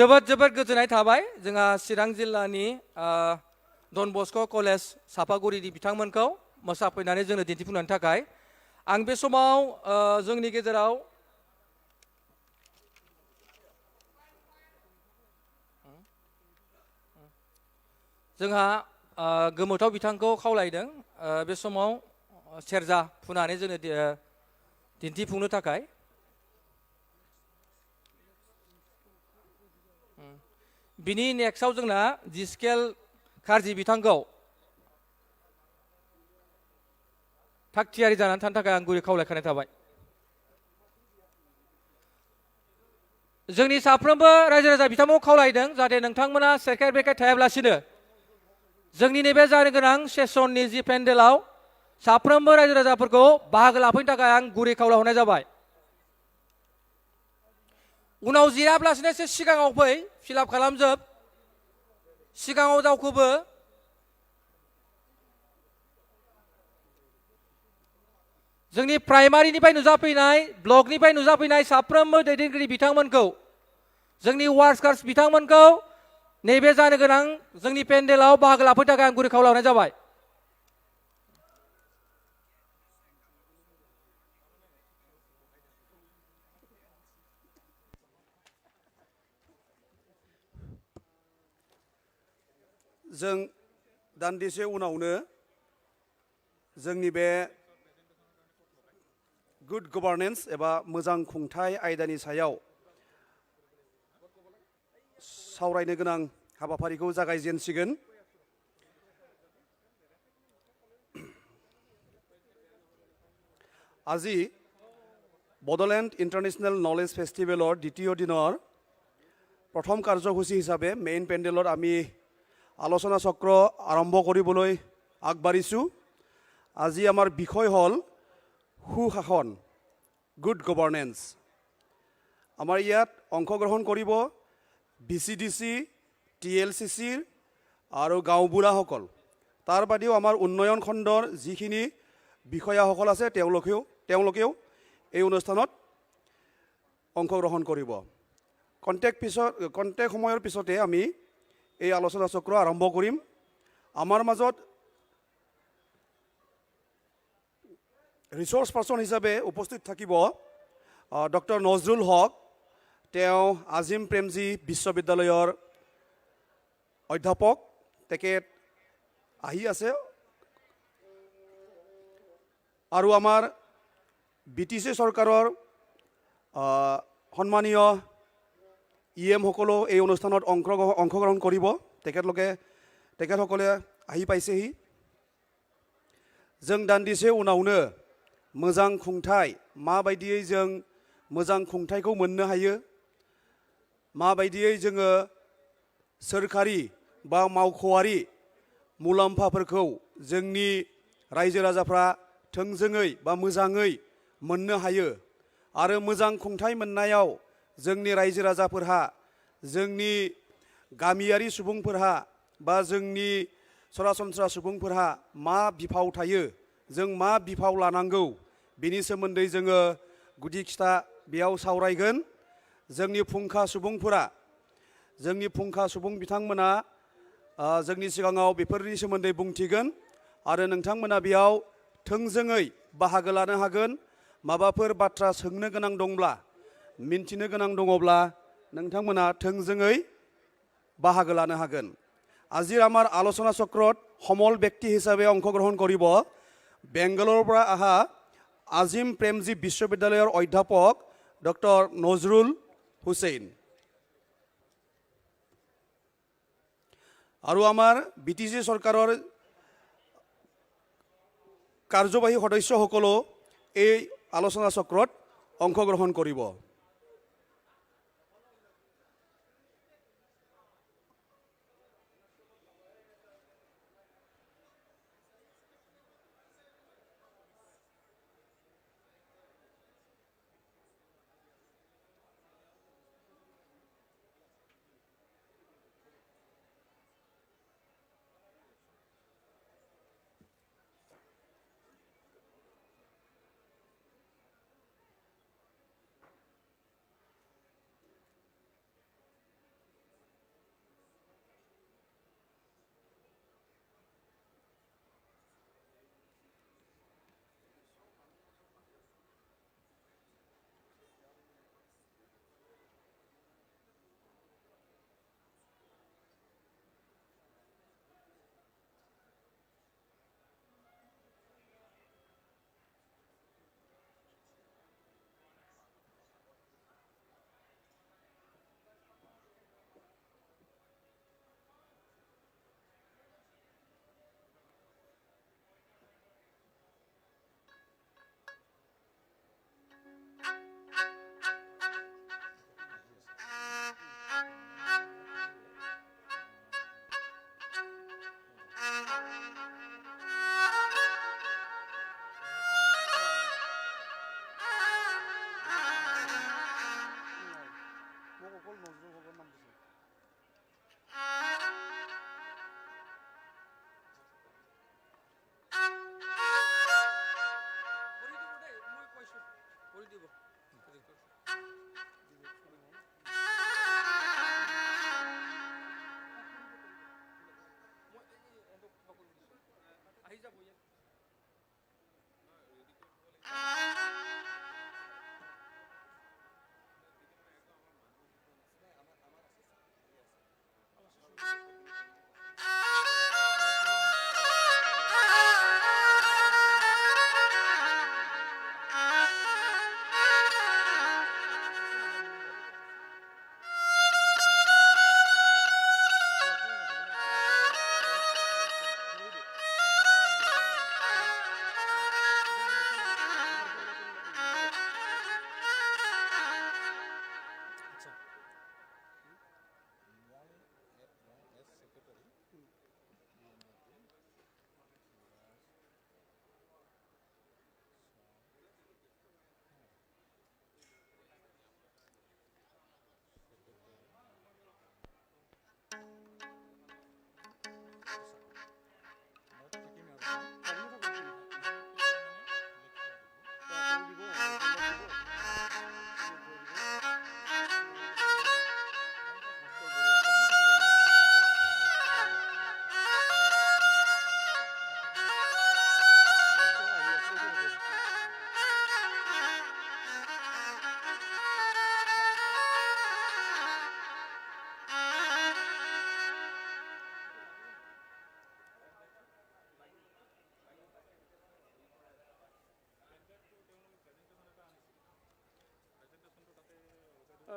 जोबोद जोबोद गोजोननाय थाबाय जोंहा चिरां जिल्लानि डन बस्क' कलेज सापागुरिनि बिथांमोनखौ मोसाफैनानै जोंनो दिन्थिफुंनायनि थाखाय आं बे समाव जोंनि गेजेराव जोंहा गोमोथाव बिथांखौ खावलायदों बे समाव सेरजा फुनानै जोंनो दिन्थिफुंनो थाखाय बिनि नेक्स्टआव जोंना जिस्केल खारजि बिथांखौ थाग थियारि जानानै थानो थाखाय आं गुरै खावलायखानाय थाबाय जोंनि साफ्रोमबो रायजो राजा बिथांमोनखौ खावलायदों जाहाथे नोंथांमोना सेरखाय बेरखाय थायाब्लासिनो जोंनि नैबे जानो गोनां सेसननि जि पेन्डेलाव साफ्रोमबो रायजो राजाफोरखौ बाहागो लाफैनो थाखाय आं गुरै खावलायहरनाय जाबाय उनाव जिराब्लासिनो एसे सिगाङाव फै फिलाप खालामजोब सिगाङाव दावखोबो जोंनि प्राइमारिनिफ्राय नुजाफैनाय ब्लकनिफ्राय नुजाफैनाय साफ्रोमबो दैदेनगिरि बिथांमोनखौ जोंनि वार्कार्स बिथांमोनखौ नैबे जानो गोनां जोंनि पेन्डेलाव बाहागो लाफैनो थाखाय आं गुरै खावलायहरनाय जाबाय जों दान्दिसे उनावनो जोंनि बे गुड गभार्नेन्स एबा मोजां खुंथाय आयदानि सायाव सावरायनो गोनां हाबाफारिखौ जागायजेनसिगोन আজি বডোলেণ্ড ইণ্টাৰনেশ্যনেল নলেজ ফেষ্টিভেলৰ দ্বিতীয় দিনৰ প্ৰথম কাৰ্যসূচী হিচাপে মেইন পেণ্ডেলত আমি আলোচনা চক্ৰ আৰম্ভ কৰিবলৈ আগবাঢ়িছোঁ আজি আমাৰ বিষয় হ'ল সুশাসন গুড গভাৰ্নেন্স আমাৰ ইয়াত অংশগ্ৰহণ কৰিব BCDC TLCCৰ আৰু গাঁওবুঢ়াসকল তাৰ বাদেও আমাৰ উন্নয়ন খণ্ডৰ যিখিনি বিষয়াসকল আছে তেওঁলোকেও এই অনুষ্ঠানত অংশগ্ৰহণ কৰিব কণ্টেক্ট সময়ৰ পিছতে আমি এই আলোচনা চক্ৰ আৰম্ভ কৰিম আমাৰ মাজত ৰিসোৰ্স পাৰ্সন হিচাপে উপস্থিত থাকিব ডক্টৰ নজৰুল হক তেওঁ আজিম প্ৰেমজী বিশ্ববিদ্যালয়ৰ অধ্যাপক তেখেত আহি আছে আৰু আমাৰ BTC চৰকাৰৰ সন্মানীয় EM সকলো এই অনুষ্ঠানত অংশগ্ৰহণ কৰিব তেখেতসকলে আহি পাইছেহি जों दान्दिसे उनावनो मोजां खुंथाय माबायदियै जों मोजां खुंथायखौ मोननो हायो माबायदियै जोङो सोरखारि बा मावख'आरि मुलाम्फाफोरखौ जोंनि रायजो राजाफ्रा थोंजोङै बा मोजाङै मोननो हायो आरो मोजां खुंथाय मोननायाव जोंनि रायजो राजाफोरहा जोंनि गामियारि सुबुंफोरहा बा जोंनि सरासनस्रा सुबुंफोरहा मा बिफाव थायो जों मा बिफाव लानांगौ बिनि सोमोन्दै जोङो गुदि खिथा बेयाव सावरायगोन जोंनि फुंखा सुबुं बिथांमोना जोंनि सिगाङाव बेफोरनि सोमोन्दै बुंथिगोन आरो नोंथांमोना बेयाव थोंजोङै बाहागो लानो हागोन माबाफोर बाथ्रा सोंनो गोनां दंब्ला मिन्थिनो गोनां दङब्ला नोंथांमोना थोंजोङै बाहागो लानो हागोन আজিৰ আমাৰ আলোচনা চক্ৰত সমল ব্যক্তি হিচাপে অংশগ্ৰহণ কৰিব বেংগালুৰুৰ পৰা অহা আজিম প্ৰেমজী বিশ্ববিদ্যালয়ৰ অধ্যাপক ডক্টৰ নজৰুল হুছেইন আৰু আমাৰ BTC চৰকাৰৰ কাৰ্যবাহী সদস্যসকলেও এই আলোচনা চক্ৰত অংশগ্ৰহণ কৰিব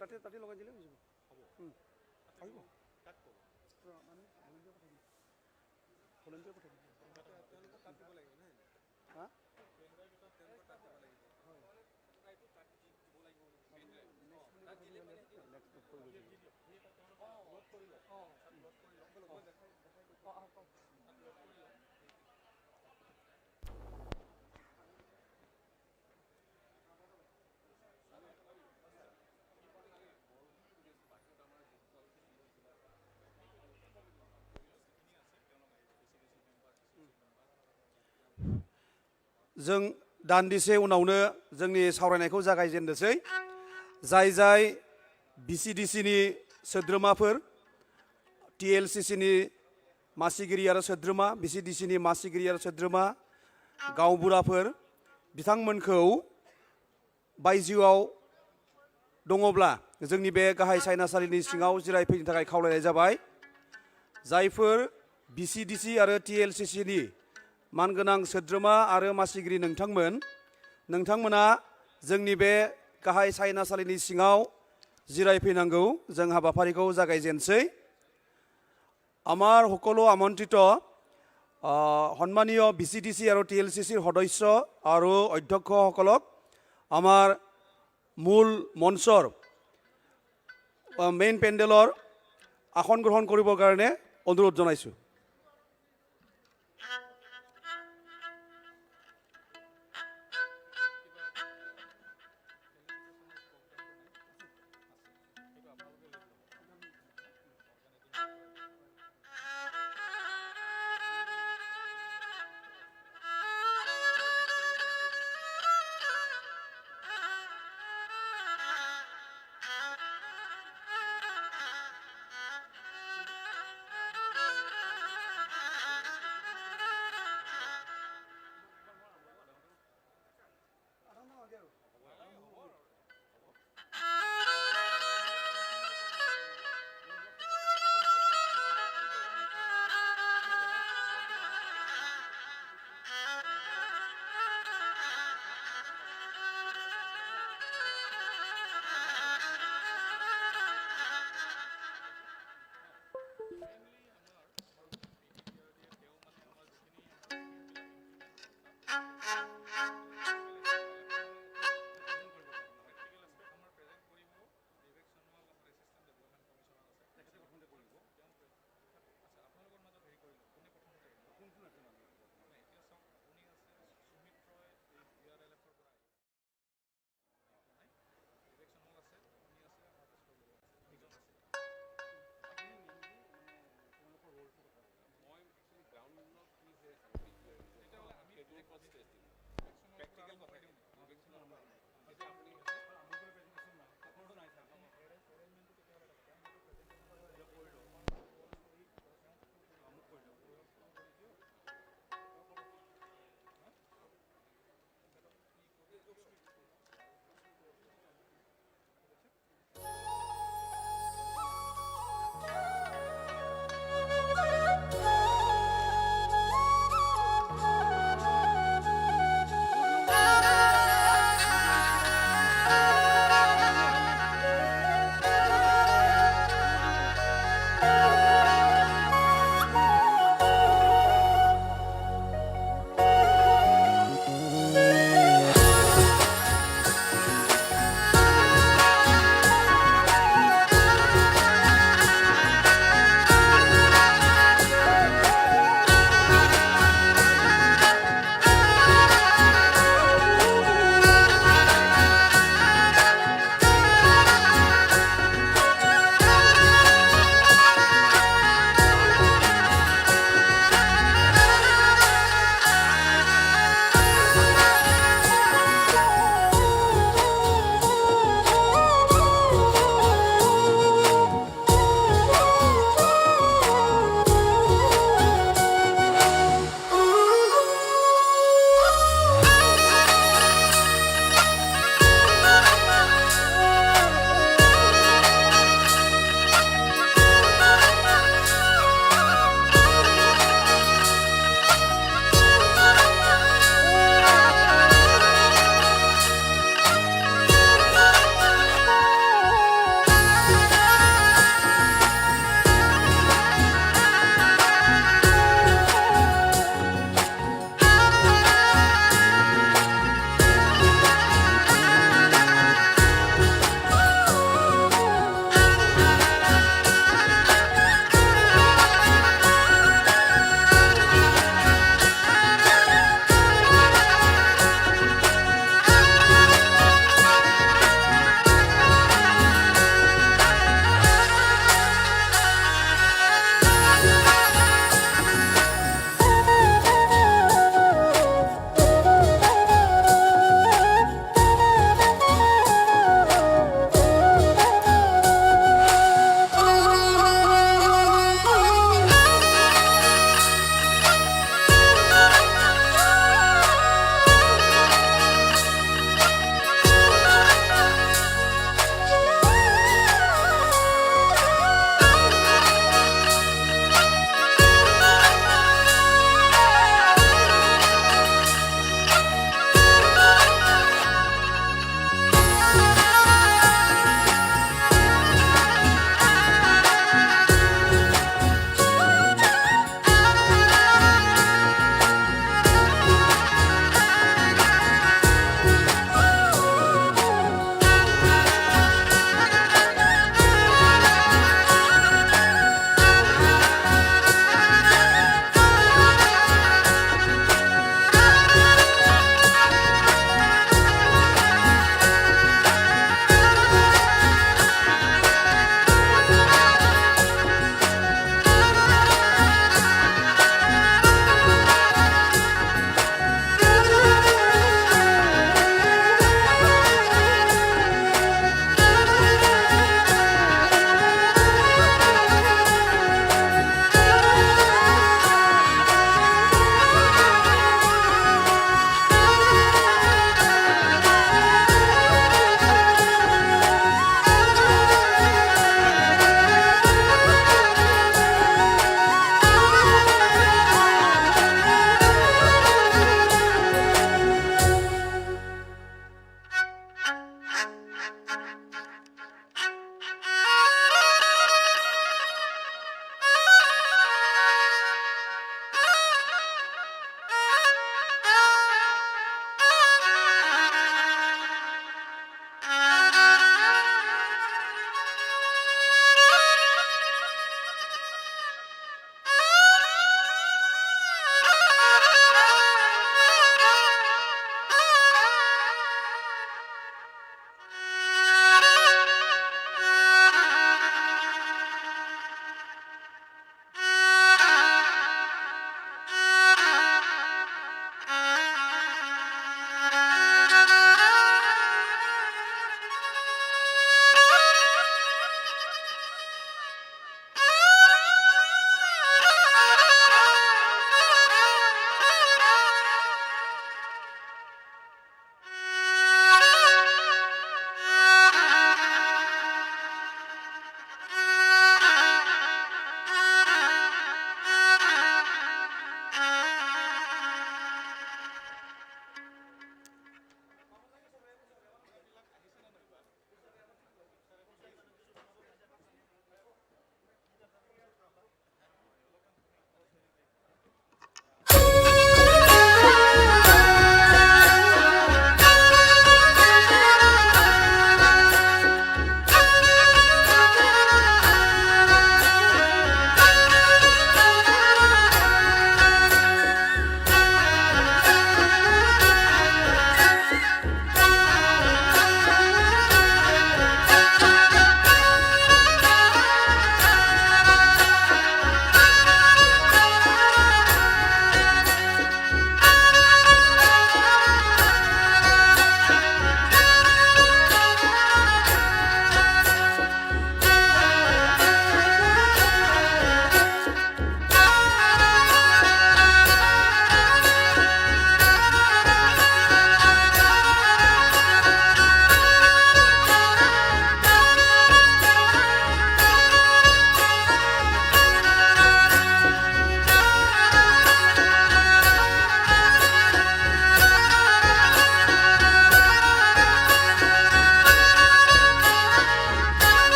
তাতে তাতে লগাই দিলে হৈ যাব আহিব মানে ভলেণ্টিয়াৰ পঠাই দিম হা जों दान्दिसे उनावनो जोंनि सावरायनायखौ जागायजेननोसै जाय जाय बिसिडिसिनि सोद्रोमाफोर टिएलसिसिनि मासिगिरि आरो सोद्रोमा बिसिडिसिनि मासिगिरि आरो सोद्रोमा गावबुराफोर बिथांमोनखौ बायजोआव दङब्ला जोंनि बे गाहाय सायनासालिनि सिङाव जिरायफैनो थाखाय खावलायनाय जाबाय जायफोर बिसिडिसि आरो टिएलसिसिनि मानगोनां सोद्रोमा आरो मासिगिरि नोंथांमोना जोंनि बे गाहाय सायनासालिनि सिङाव जिरायफैनांगौ जों हाबाफारिखौ जागायजेनसै আমাৰ সকলো আমন্ত্ৰিত সন্মানীয় বিচিডিসি আৰু টিএলচিচিৰ সদস্য আৰু অধ্যক্ষসকলক আমাৰ মূল মঞ্চৰ মেইন পেণ্ডেলৰ আসন গ্ৰহণ কৰিবৰ কাৰণে অনুৰোধ জনাইছোঁ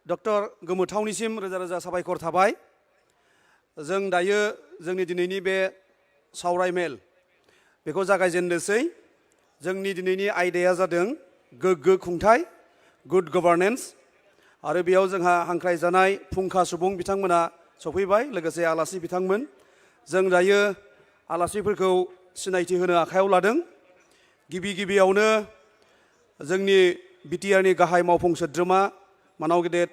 डक्टर गोमोथावनिसिम रोजा रोजा साबायखर थाबाय। जों दायो जोंनि दिनैनि बे सावरायमेल बेखौ जागायजेननोसै। जोंनि दिनैनि आयदाया जादों गोग्गो खुंथाय, गुड गभार्नेन्स। आरो बेयाव जोंहा हांख्रायजानाय फुंखा सुबुं बिथांमोना सफैबाय, लोगोसे आलासि बिथांमोन। जों दायो आलासिफोरखौ सिनायथि होनो आखायाव लादों। गिबियावनो जोंनि बिटिआरनि गाहाय मावफुं सोद्रोमा मानाव गेदेर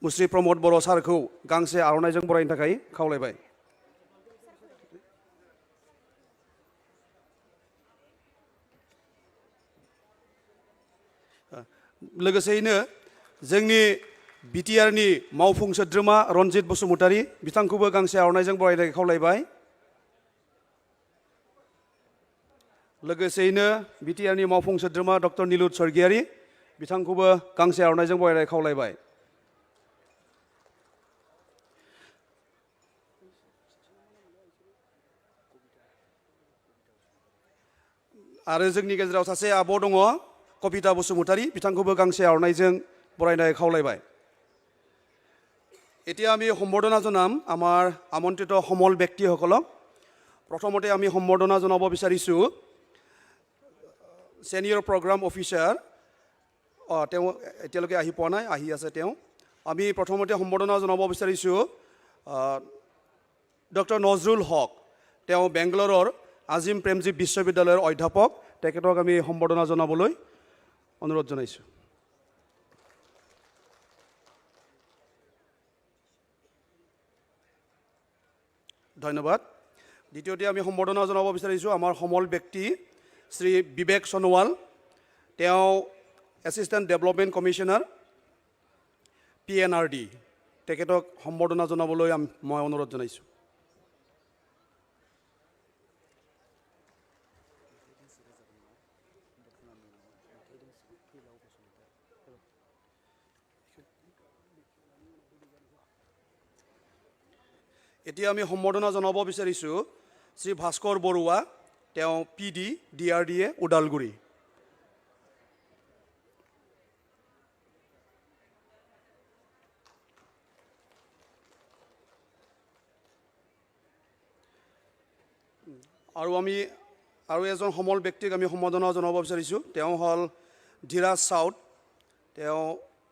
मुस्रि प्रमद बर' सारखौ गांसे आर'नाइजों बरायनो थाखाय खावलायबाय। लोगोसेयैनो जोंनि बिटिआरनि मावफुं सोद्रोमा रनजित बसुमतारी बिथांखौबो गांसे आर'नाइजों बरायनो थाखाय खावलायबाय। लोगोसेयैनो बिटिआरनि मावफुं सोद्रोमा डक्टर निलुत स्वर्गियारी बिथांखौबो गांसे आर'नाइजों बरायनो खावलायबाय। आरो जोंनि गेजेराव सासे आब' दङ, कबिता बसुमतारी, बिथांखौबो गांसे आर'नाइजों बरायनो খাওলাইবাই। এতিয়া আমি সম্বৰ্ধনা জনাম আমাৰ আমন্ত্ৰিত সমল ব্যক্তিসকলক। প্ৰথমতে আমি সম্বৰ্ধনা জনাব বিচাৰিছোঁ ছিনিয়ৰ প্ৰগ্ৰাম অফিচাৰ, তেওঁ এতিয়ালৈকে আহি পোৱা নাই, আহি আছে তেওঁ। আমি প্ৰথমতে সম্বৰ্ধনা জনাব বিচাৰিছোঁ ডক্টৰ নজৰুল হক, তেওঁ বেংগালোৰৰ আজিম প্ৰেমজী বিশ্ববিদ্যালয়ৰ অধ্যাপক। তেখেতক আমি সম্বৰ্ধনা জনাবলৈ অনুৰোধ জনাইছোঁ। ধন্যবাদ। দ্বিতীয়তে আমি সম্বৰ্ধনা জনাব বিচাৰিছোঁ আমাৰ সমল ব্যক্তি শ্ৰী বিবেক সোণোৱাল, তেওঁ এছিষ্টেণ্ট ডেভেলপমেণ্ট কমিশ্যনাৰ PNRD। তেখেতক সম্বৰ্ধনা জনাবলৈ মই অনুৰোধ জনাইছোঁ। এতিয়া আমি সম্বৰ্ধনা জনাব বিচাৰিছোঁ শ্ৰী ভাস্কৰ বৰুৱা, তেওঁ PD DRDA ওদালগুৰি। আৰু এজন সমল ব্যক্তিক আমি সম্বৰ্ধনা জনাব বিচাৰিছোঁ, তেওঁ হ'ল ধীৰাজ চাউদ, তেওঁ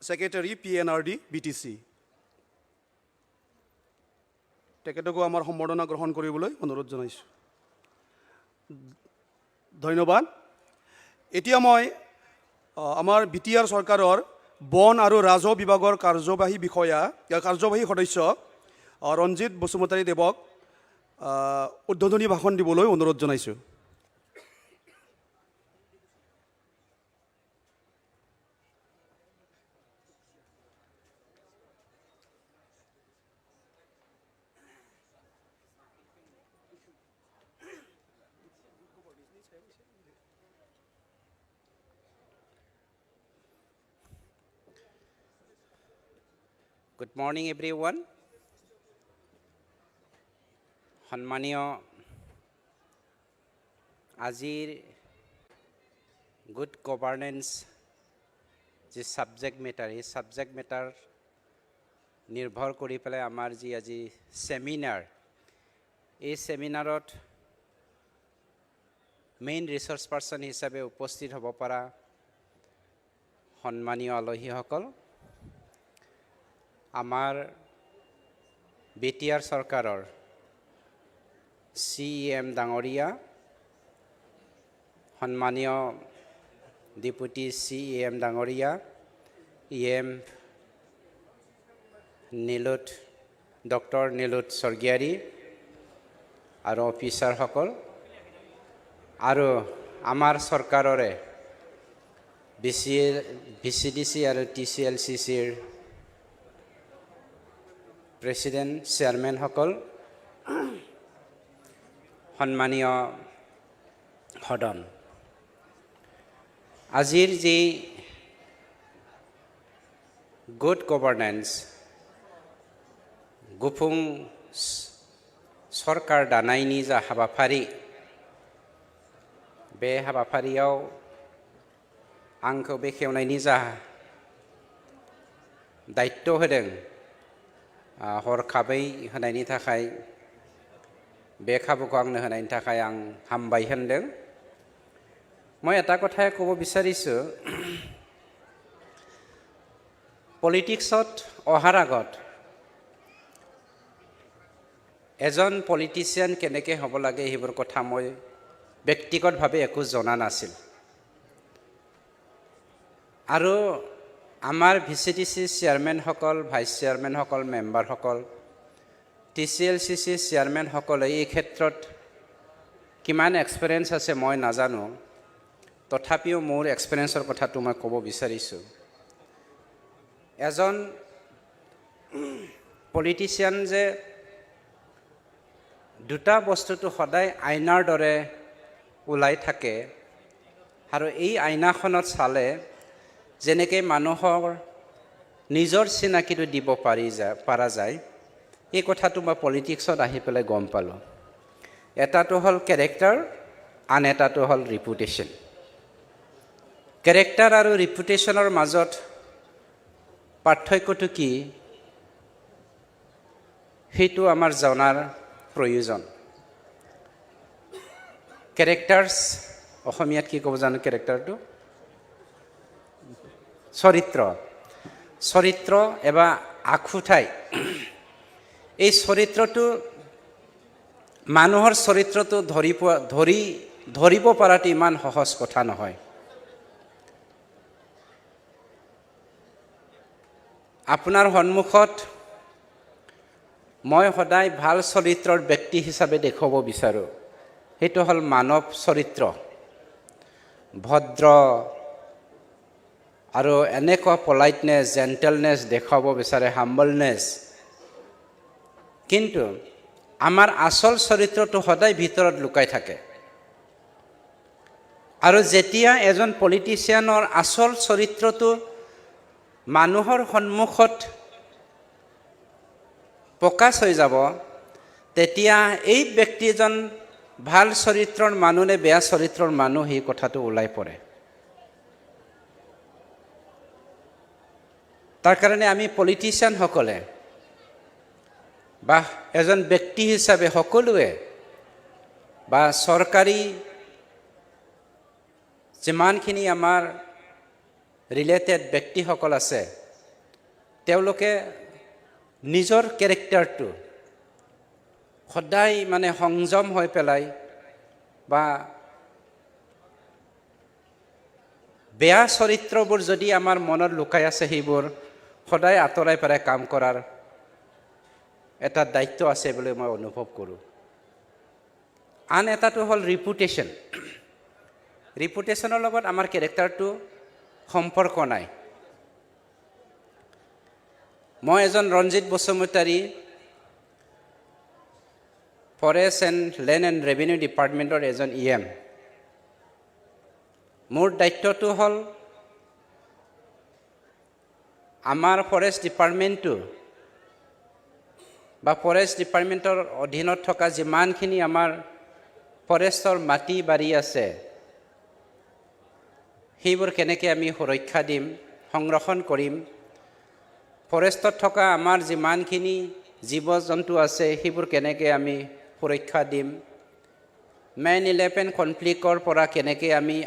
ছেক্ৰেটাৰী PNRD BTC। তেখেতকো আমাৰ সম্বৰ্ধনা গ্ৰহণ কৰিবলৈ অনুৰোধ জনাইছোঁ। ধন্যবাদ। এতিয়া মই আমাৰ বিটিআৰ চৰকাৰৰ বন আৰু ৰাজহ বিভাগৰ কাৰ্যবাহী সদস্য ৰঞ্জিত বসুমতাৰী দেৱক উদ্বোধনী ভাষণ দিবলৈ অনুৰোধ জনাইছোঁ। Good morning, everyone. সন্মানীয় আজিৰ গুড গভাৰ্নেন্স যি ছাবজেক্ট মেটাৰ, এই ছাবজেক্ট মেটাৰ নিৰ্ভৰ কৰি পেলাই আমাৰ যি আজি ছেমিনাৰ, এই ছেমিনাৰত মেইন ৰিচৰ্চ পাৰ্চন হিচাপে উপস্থিত হ'ব পৰা সন্মানীয় আলহীসকল, আমাৰ বিটিআৰ চৰকাৰৰ CEM ডাঙৰীয়া, সন্মানীয় ডেপুটি CEM ডাঙৰীয়া, EM ডক্টৰ নিলুত স্বৰ্গীয়াৰী আৰু অফিচাৰসকল, আৰু আমাৰ চৰকাৰৰে VCDC আৰু TCLCCৰ প্ৰেচিডেণ্ট চেয়াৰমেনসকল, সন্মানীয় সদন, আজিৰ যি গুড গভাৰ্নেন্স गुफुं सरकार दानायनि जा हाबाफारि, बे हाबाफारियाव आंखौ बेखेवनायनि जा दायित्व होदों हरखाबै होनायनि थाखाय बे खाबुखौ आंनो होनायनि थाखाय आं हामबाय होनदों মই এটা কথাই ক'ব বিচাৰিছোঁ পলিটিক্সত অহাৰ আগত এজন পলিটিচিয়ান কেনেকৈ হ'ব লাগে সেইবোৰ কথা মই ব্যক্তিগতভাৱে একো জনা নাছিল আৰু আমাৰ ভিচিডিসি চেয়াৰমেনসকল ভাইস চেয়াৰমেনসকল মেম্বাৰসকল টিচিএলচিচি চেয়াৰমেনসকলে এই ক্ষেত্ৰত কিমান এক্সপেৰিয়েন্স আছে মই নাজানো তথাপিও মোৰ এক্সপেৰিয়েন্সৰ কথাটো মই ক'ব বিচাৰিছোঁ এজন পলিটিচিয়ান যে দুটা বস্তুটো সদায় আইনাৰ দৰে ওলাই থাকে আৰু এই আইনাখনত চালে যেনেকৈ মানুহৰ নিজৰ চিনাকিটো দিব পাৰা যায় এই কথাটো মই পলিটিক্সত আহি পেলাই গম পালোঁ এটাটো হ'ল কেৰেক্টাৰ আন এটাটো হ'ল ৰিপুটেশ্যন কেৰেক্টাৰ আৰু ৰিপুটেশ্যনৰ মাজত পাৰ্থক্যটো কি সেইটো আমাৰ জনাৰ প্ৰয়োজন কেৰেক্টাৰ্ছ অসমীয়াত কি ক'ব জানো কেৰেক্টাৰটো চৰিত্ৰ এবা আখুঠাই এই চৰিত্ৰটো মানুহৰ চৰিত্ৰটো ধৰিব পৰাটো ইমান সহজ কথা নহয় আপোনাৰ সন্মুখত মই সদায় ভাল চৰিত্ৰৰ ব্যক্তি হিচাপে দেখুৱাব বিচাৰো সেইটো হ'ল মানৱ চৰিত্ৰ ভদ্ৰ আৰু এনেকুৱা পলাইটনেছ জেন্টেলনেছ দেখাব বিচাৰে হাম্বলনেছ কিন্তু আমাৰ আসল চৰিত্ৰটো সদায় ভিতৰত লুকাই থাকে আৰু যেতিয়া এজন পলিটিচিয়ানৰ আসল চৰিত্ৰটো মানুহৰ সন্মুখত প্ৰকাশ হৈ যাব তেতিয়া এই ব্যক্তিজন ভাল চৰিত্ৰৰ মানুহ নে বেয়া চৰিত্ৰৰ মানুহ এই কথাটো ওলাই পৰে তাৰ কাৰণে আমি পলিটিচিয়ান সকলে বা এজন ব্যক্তি হিচাপে সকলোৱে বা চৰকাৰী যিমানখিনি আমাৰ ৰিলেটেড ব্যক্তিসকল আছে তেওঁলোকে নিজৰ কেৰেক্টাৰটো সদায় মানে সংযম হৈ পেলাই বা বেয়া চৰিত্ৰবোৰ যদি আমাৰ মনত লুকাই আছে সেইবোৰ সদায় আঁতৰাই পেলাই কাম কৰাৰ এটা দায়িত্ব আছে বুলি মই অনুভৱ কৰোঁ আন এটাটো হ'ল ৰিপুটেশ্যনৰ লগত আমাৰ কেৰেক্টাৰটো সম্পৰ্ক নাই মই এজন Ranjit Basumatary forest and land and revenue ডিপাৰ্টমেণ্টৰ এজন EM মোৰ দায়িত্বটো হ'ল আমাৰ ফৰেষ্ট ডিপাৰ্টমেণ্টটো বা ফৰেষ্ট ডিপাৰ্টমেণ্টৰ অধীনত থকা যিমানখিনি আমাৰ ফৰেষ্টৰ মাটি বাৰী আছে সেইবোৰ কেনেকৈ আমি সুৰক্ষা দিম সংৰক্ষণ কৰিম ফৰেষ্টত থকা আমাৰ যিমানখিনি জীৱ জন্তু আছে সেইবোৰ কেনেকৈ আমি সুৰক্ষা দিম মেন 11 কনফ্লিক্টৰ পৰা কেনেকৈ আমি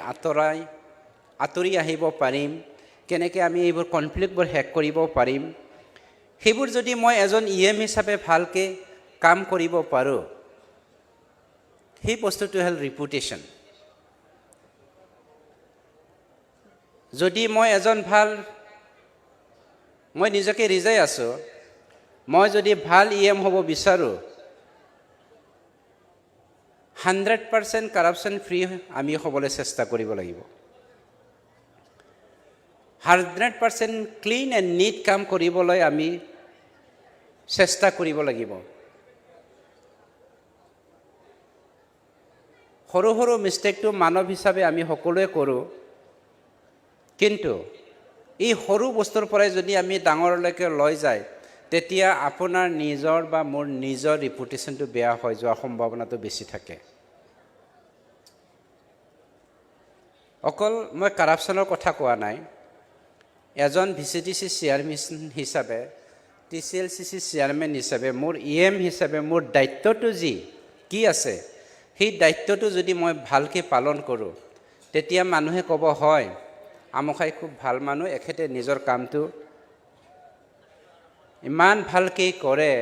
আঁতৰি আহিব পাৰিম কেনেকৈ আমি এইবোৰ কনফ্লিক্টবোৰ শেষ কৰিব পাৰিম সেইবোৰ যদি মই এজন EM হিচাপে ভালকৈ কাম কৰিব পাৰোঁ সেই বস্তুটো হ'ল ৰিপুটেশ্যন যদি মই এজন মই নিজকে ৰিজাই আছোঁ মই যদি ভাল EM হ'ব বিচাৰোঁ 100% কাৰাপশ্যন ফ্ৰী আমি হ'বলৈ চেষ্টা কৰিব লাগিব 100% ক্লিন এণ্ড নিট কাম কৰিবলৈ আমি চেষ্টা কৰিব লাগিব সৰু সৰু মিষ্টেকটো মানৱ হিচাপে আমি সকলোৱে কৰোঁ কিন্তু এই সৰু বস্তুৰ পৰাই যদি আমি ডাঙৰলৈকে লৈ যায় তেতিয়া আপোনাৰ নিজৰ বা মোৰ নিজৰ ৰিপুটেশ্যনটো বেয়া হৈ যোৱাৰ সম্ভাৱনাটো বেছি থাকে অকল মই কাৰাপশ্যনৰ কথা কোৱা নাই এজন VCDC চেয়াৰমেন হিচাপে TCLCC চেয়াৰমেন হিচাপে মোৰ EM হিচাপে মোৰ দায়িত্বটো কি আছে সেই দায়িত্বটো যদি মই ভালকৈ পালন কৰোঁ তেতিয়া মানুহে ক'ব হয় আমখাই খুব ভাল মানুহ এখেতে নিজৰ কামটো ইমান ভালকৈ কৰে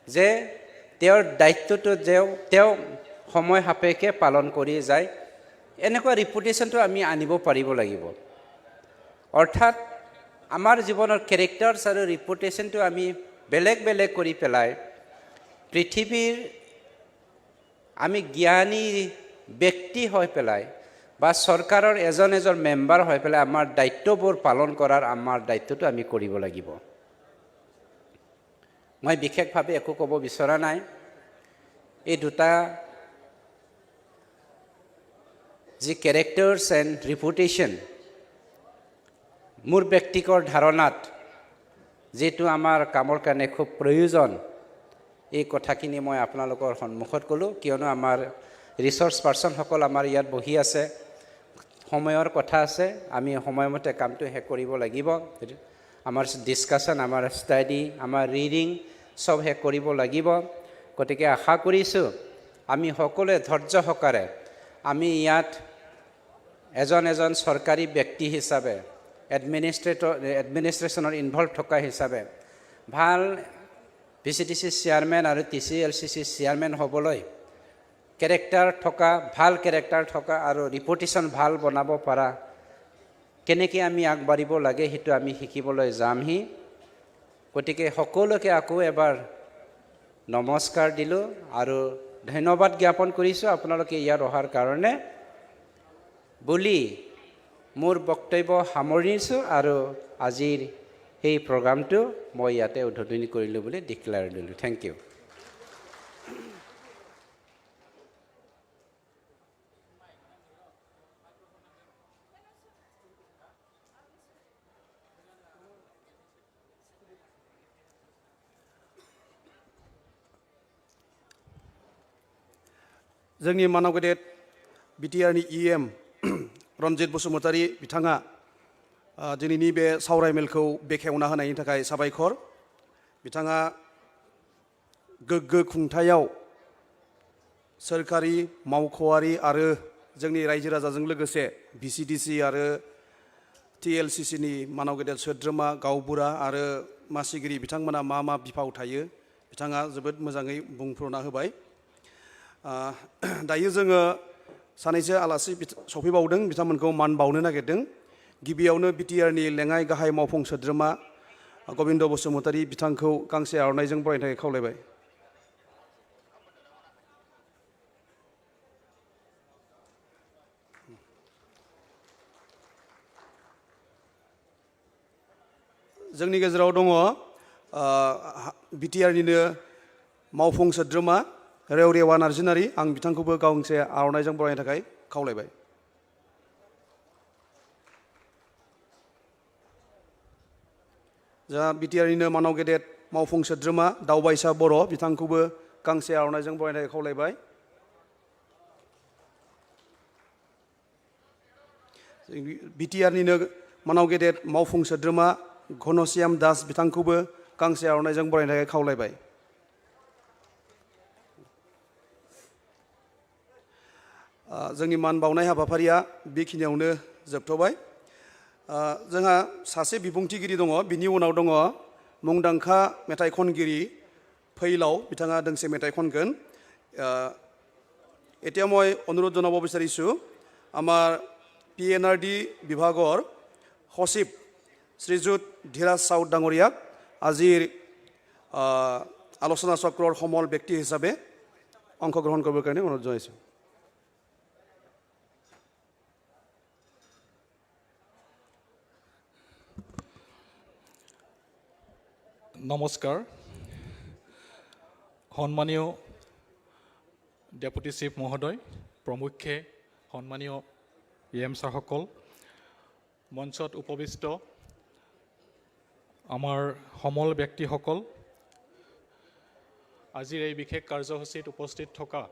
যে তেওঁৰ দায়িত্বটো তেওঁ সময় সাপেক্ষে পালন কৰি যায় এনেকুৱা ৰিপুটেশ্যনটো আমি আনিব পাৰিব লাগিব অৰ্থাৎ আমাৰ জীৱনৰ কেৰেক্টাৰছ আৰু ৰিপুটেশ্যনটো আমি বেলেগ বেলেগ কৰি পেলাই পৃথিৱীৰ আমি জ্ঞানী ব্যক্তি হৈ পেলাই বা চৰকাৰৰ এজন মেম্বাৰ হৈ পেলাই আমাৰ দায়িত্ববোৰ পালন কৰাৰ আমাৰ দায়িত্বটো আমি কৰিব লাগিব মই বিশেষভাৱে একো ক'ব বিচৰা নাই এই দুটা যি কেৰেক্টাৰছ এণ্ড ৰিপুটেশ্যন মোৰ ব্যক্তিগত ধাৰণাত যেটো আমাৰ কামৰ কাৰণে খুব প্ৰয়োজন এই কথাখিনি মই আপোনালোকৰ সন্মুখত ক'লোঁ কিয়নো আমাৰ ৰিসোৰ্স পাৰ্সনসকল আমাৰ ইয়াত বহি আছে সময়ৰ কথা আছে আমি সময়মতে কামটো শেষ কৰিব লাগিব আমাৰ ডিসকাশন আমাৰ ষ্টাডি আমাৰ ৰিডিং সব শেষ কৰিব লাগিব গতিকে আশা কৰিছোঁ আমি সকলোৱে ধৈৰ্য সহকাৰে আমি ইয়াত এজন চৰকাৰী ব্যক্তি হিচাপে এডমিনিষ্ট্ৰেশ্যনৰ ইনভলভ থকা হিচাপে ভাল VCDC চেয়াৰমেন আৰু TCLCC চেয়াৰমেন হ'বলৈ ভাল কেৰেক্টাৰ থকা আৰু ৰিপুটেশ্যন ভাল বনাব পৰা কেনেকৈ আমি আগবাঢ়িব লাগে সেইটো আমি শিকিবলৈ যামহি গতিকে সকলোকে আকৌ এবাৰ নমস্কাৰ দিলোঁ আৰু ধন্যবাদ জ্ঞাপন কৰিছোঁ আপোনালোকে ইয়াত অহাৰ কাৰণে বুলি মোৰ বক্তব্য সামৰিছোঁ আৰু আজিৰ এই প্ৰগ্ৰামটো মই ইয়াতে উদ্বোধনী কৰিলোঁ বুলি ডিক্লেয়াৰ দিলোঁ থেংক ইউ जोंनि मानाव गेदेर बिटिआरनि EM रन्जित बसुमतारी बिथाङा दिनैनि बे सावरायमेलखौ बेखेवना होनायनि थाखाय साबायखर बिथाङा गोग्गो खुंथायाव सोरखारि मावख'आरि आरो जोंनि रायजो राजाजों लोगोसे VCDC आरो TLCC नि मानाव गेदेर सोद्रोमा गावबुरा आरो मासिगिरि बिथांमोना मा बिफाव थायो बिथाङा जोबोद मोजाङै बुंफोरना होबाय दायो जोङो सानैसो आलासि सफैबावदों बिथांमोनखौ मान बावनो नागिरदों गिबियावनो बिटिआरनि लेङाइ गाहाय मावफुं सोद्रोमा गबिन्द बसुमतारी बिथांखौ गांसे आर'नाइजों बरायनो थाखाय खावलायबाय जोंनि गेजेराव दङ बिटिआरनिनो मावफुं सोद्रोमा रेवरेवा नार्जिनारि आं बिथांखौबो गांसे आर'नाइजों बरायनो थाखाय खावलायबाय जा बिटिआरनिनो मानाव गेदेर मावफुं सोद्रोमा दावबायसा बर' बिथांखौबो गांसे आर'नाइजों बरायनो थाखाय खावलायबाय बिटिआरनिनो मानाव गेदेर मावफुं सोद्रोमा घनश्याम दास बिथांखौबो गांसे आर'नाइजों बरायनो थाखाय खावलायबाय जोंनि मान बावनाय हाबाफारिया बेखिनियावनो जोबथ'बाय जोंहा सासे बिबुंथिगिरि दङ बिनि उनाव दङ मुंदांखा मेथाइ खनगिरि फैलाव बिथाङा दोंसे मेथाइ खनगोन এতিয়া মই অনুৰোধ জনাব বিচাৰিছোঁ আমাৰ PNRD বিভাগৰ সচিব শ্ৰীযুত ধীৰাজ সাউদ ডাঙৰীয়াক আজিৰ আলোচনা চক্ৰৰ সমল ব্যক্তি হিচাপে অংশগ্ৰহণ কৰিবৰ কাৰণে অনুৰোধ জনাইছোঁ নমস্কাৰ সন্মানীয় ডেপুটি চিফ মহোদয় প্ৰমুখ্যে সন্মানীয় EM ছাৰসকল মঞ্চত উপবিষ্ট আমাৰ সমল ব্যক্তিসকল আজিৰ এই বিশেষ কাৰ্যসূচীত উপস্থিত থকা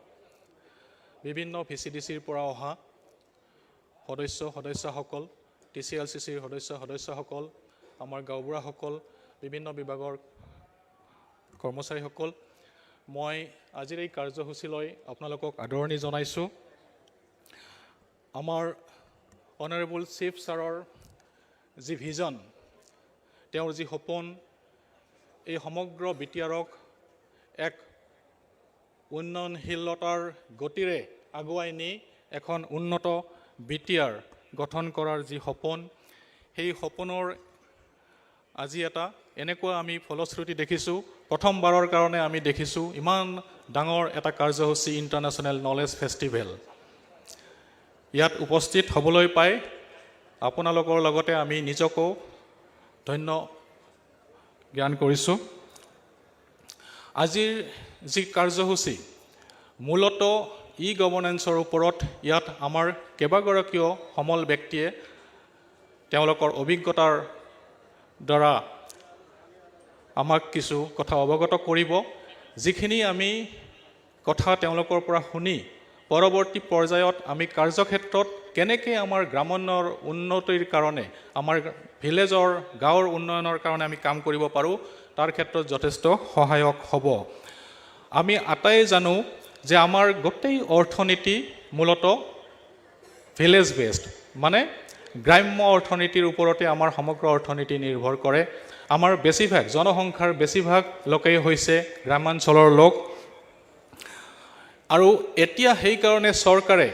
বিভিন্ন VCDCৰ পৰা অহা সদস্যসকল TCLCCৰ সদস্যসকল, আমাৰ গাঁওবুঢ়াসকল, বিভিন্ন বিভাগৰ কৰ্মচাৰীসকল, মই আজিৰ এই কাৰ্যসূচীলৈ আপোনালোকক আদৰণি জনাইছোঁ। আমাৰ অনাৰেবল চিফ ছাৰৰ যি ভিজন, তেওঁৰ যি সপোন, এই সমগ্ৰ বিটিআৰক এক উন্নয়নশীলতাৰ গতিৰে আগুৱাই নি এখন উন্নত বিটিআৰ গঠন কৰাৰ যি সপোন, সেই সপোনৰ আজি এটা এনেকুৱা আমি ফলশ্ৰুতি দেখিছোঁ। প্ৰথমবাৰৰ কাৰণে আমি দেখিছোঁ ইমান ডাঙৰ এটা কাৰ্যসূচী, ইণ্টাৰনেশ্যনেল নলেজ ফেষ্টিভেল। ইয়াত উপস্থিত হ'বলৈ পাই আপোনালোকৰ লগতে আমি নিজকো ধন্য জ্ঞান কৰিছোঁ। আজিৰ যি কাৰ্যসূচী মূলত ই-গভৰ্নেন্সৰ ওপৰত, ইয়াত আমাৰ কেইবাগৰাকীও সমল ব্যক্তিয়ে তেওঁলোকৰ অভিজ্ঞতাৰ দ্বাৰা আমাক কিছু কথা অৱগত কৰিব, যিখিনি আমি কথা তেওঁলোকৰ পৰা শুনি পৰৱৰ্তী পৰ্যায়ত আমি কাৰ্যক্ষেত্ৰত কেনেকৈ আমাৰ গ্ৰাম্যৰ উন্নতিৰ কাৰণে, আমাৰ ভিলেজৰ গাঁৱৰ উন্নয়নৰ কাৰণে আমি কাম কৰিব পাৰোঁ, তাৰ ক্ষেত্ৰত যথেষ্ট সহায়ক হ'ব। আমি আটাই জানো যে আমাৰ গোটেই অৰ্থনীতি মূলত ভিলেজ বেছড, মানে গ্ৰাম্য অৰ্থনীতিৰ ওপৰতে আমাৰ সমগ্ৰ অৰ্থনীতি নিৰ্ভৰ কৰে। আমাৰ বেছিভাগ জনসংখ্যাৰ বেছিভাগ লোকেই হৈছে গ্ৰামাঞ্চলৰ লোক। আৰু এতিয়া সেইকাৰণে চৰকাৰে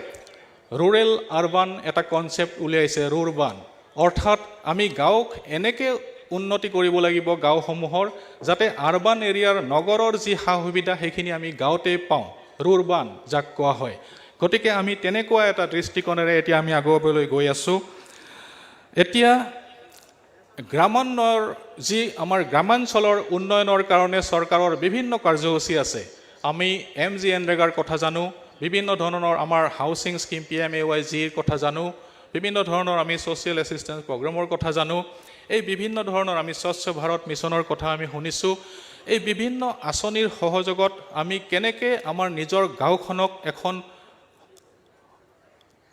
ৰুৰেল আৰবান এটা কনচেপ্ট উলিয়াইছে, ৰুৰবান, অৰ্থাৎ আমি গাঁওক এনেকৈ উন্নতি কৰিব লাগিব গাঁওসমূহৰ, যাতে আৰবান এৰিয়াৰ নগৰৰ যি সা সুবিধা সেইখিনি আমি গাঁৱতে পাওঁ, ৰুৰবান যাক কোৱা হয়। গতিকে আমি তেনেকুৱা এটা দৃষ্টিকোণেৰে এতিয়া আমি আগুৱাবলৈ গৈ আছোঁ। এতিয়া গ্ৰামান্বয়ৰ যি আমাৰ গ্ৰামাঞ্চলৰ উন্নয়নৰ কাৰণে চৰকাৰৰ বিভিন্ন কাৰ্যসূচী আছে। আমি MGNৰেগাৰ কথা জানো, বিভিন্ন ধৰণৰ আমাৰ হাউচিং স্কিম PMAYGৰ কথা জানো, বিভিন্ন ধৰণৰ আমি ছ'চিয়েল এছিষ্টেঞ্চ প্ৰগ্ৰামৰ কথা জানো, এই বিভিন্ন ধৰণৰ আমি স্বচ্ছ ভাৰত মিছনৰ কথা আমি শুনিছোঁ। এই বিভিন্ন আঁচনিৰ সহযোগত আমি কেনেকৈ আমাৰ নিজৰ গাঁওখনক এখন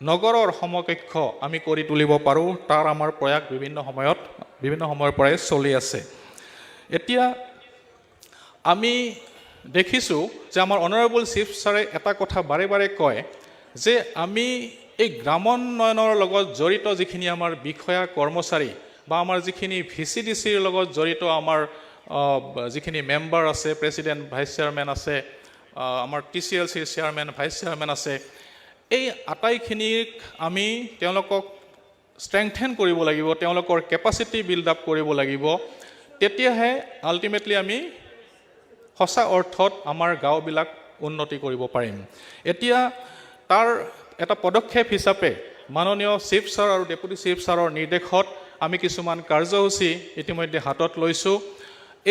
নগৰৰ সমকক্ষ আমি কৰি তুলিব পাৰোঁ, তাৰ আমাৰ প্ৰয়াস বিভিন্ন সময়ৰ পৰাই চলি আছে। এতিয়া আমি দেখিছোঁ যে আমাৰ অনাৰেবল চিফ ছাৰে এটা কথা বাৰে বাৰে কয় যে আমি এই গ্ৰামোন্নয়নৰ লগত জড়িত যিখিনি আমাৰ বিষয়া কৰ্মচাৰী বা আমাৰ যিখিনি VCDCৰ লগত জড়িত আমাৰ যিখিনি মেম্বাৰ আছে, প্ৰেছিডেণ্ট ভাইচ চেয়াৰমেন আছে, আমাৰ TCLCৰ চেয়াৰমেন ভাইচ চেয়াৰমেন আছে, এই আটাইখিনিক আমি তেওঁলোকক ষ্ট্ৰেংথেন কৰিব লাগিব, তেওঁলোকৰ কেপাচিটি বিল্ড আপ কৰিব লাগিব। তেতিয়াহে আল্টিমেটলি আমি সঁচা অৰ্থত আমাৰ গাঁওবিলাক উন্নতি কৰিব পাৰিম। এতিয়া তাৰ এটা পদক্ষেপ হিচাপে মাননীয় চিফ ছাৰ আৰু ডেপুটি চিফ ছাৰৰ নিৰ্দেশত আমি কিছুমান কাৰ্যসূচী ইতিমধ্যে হাতত লৈছোঁ।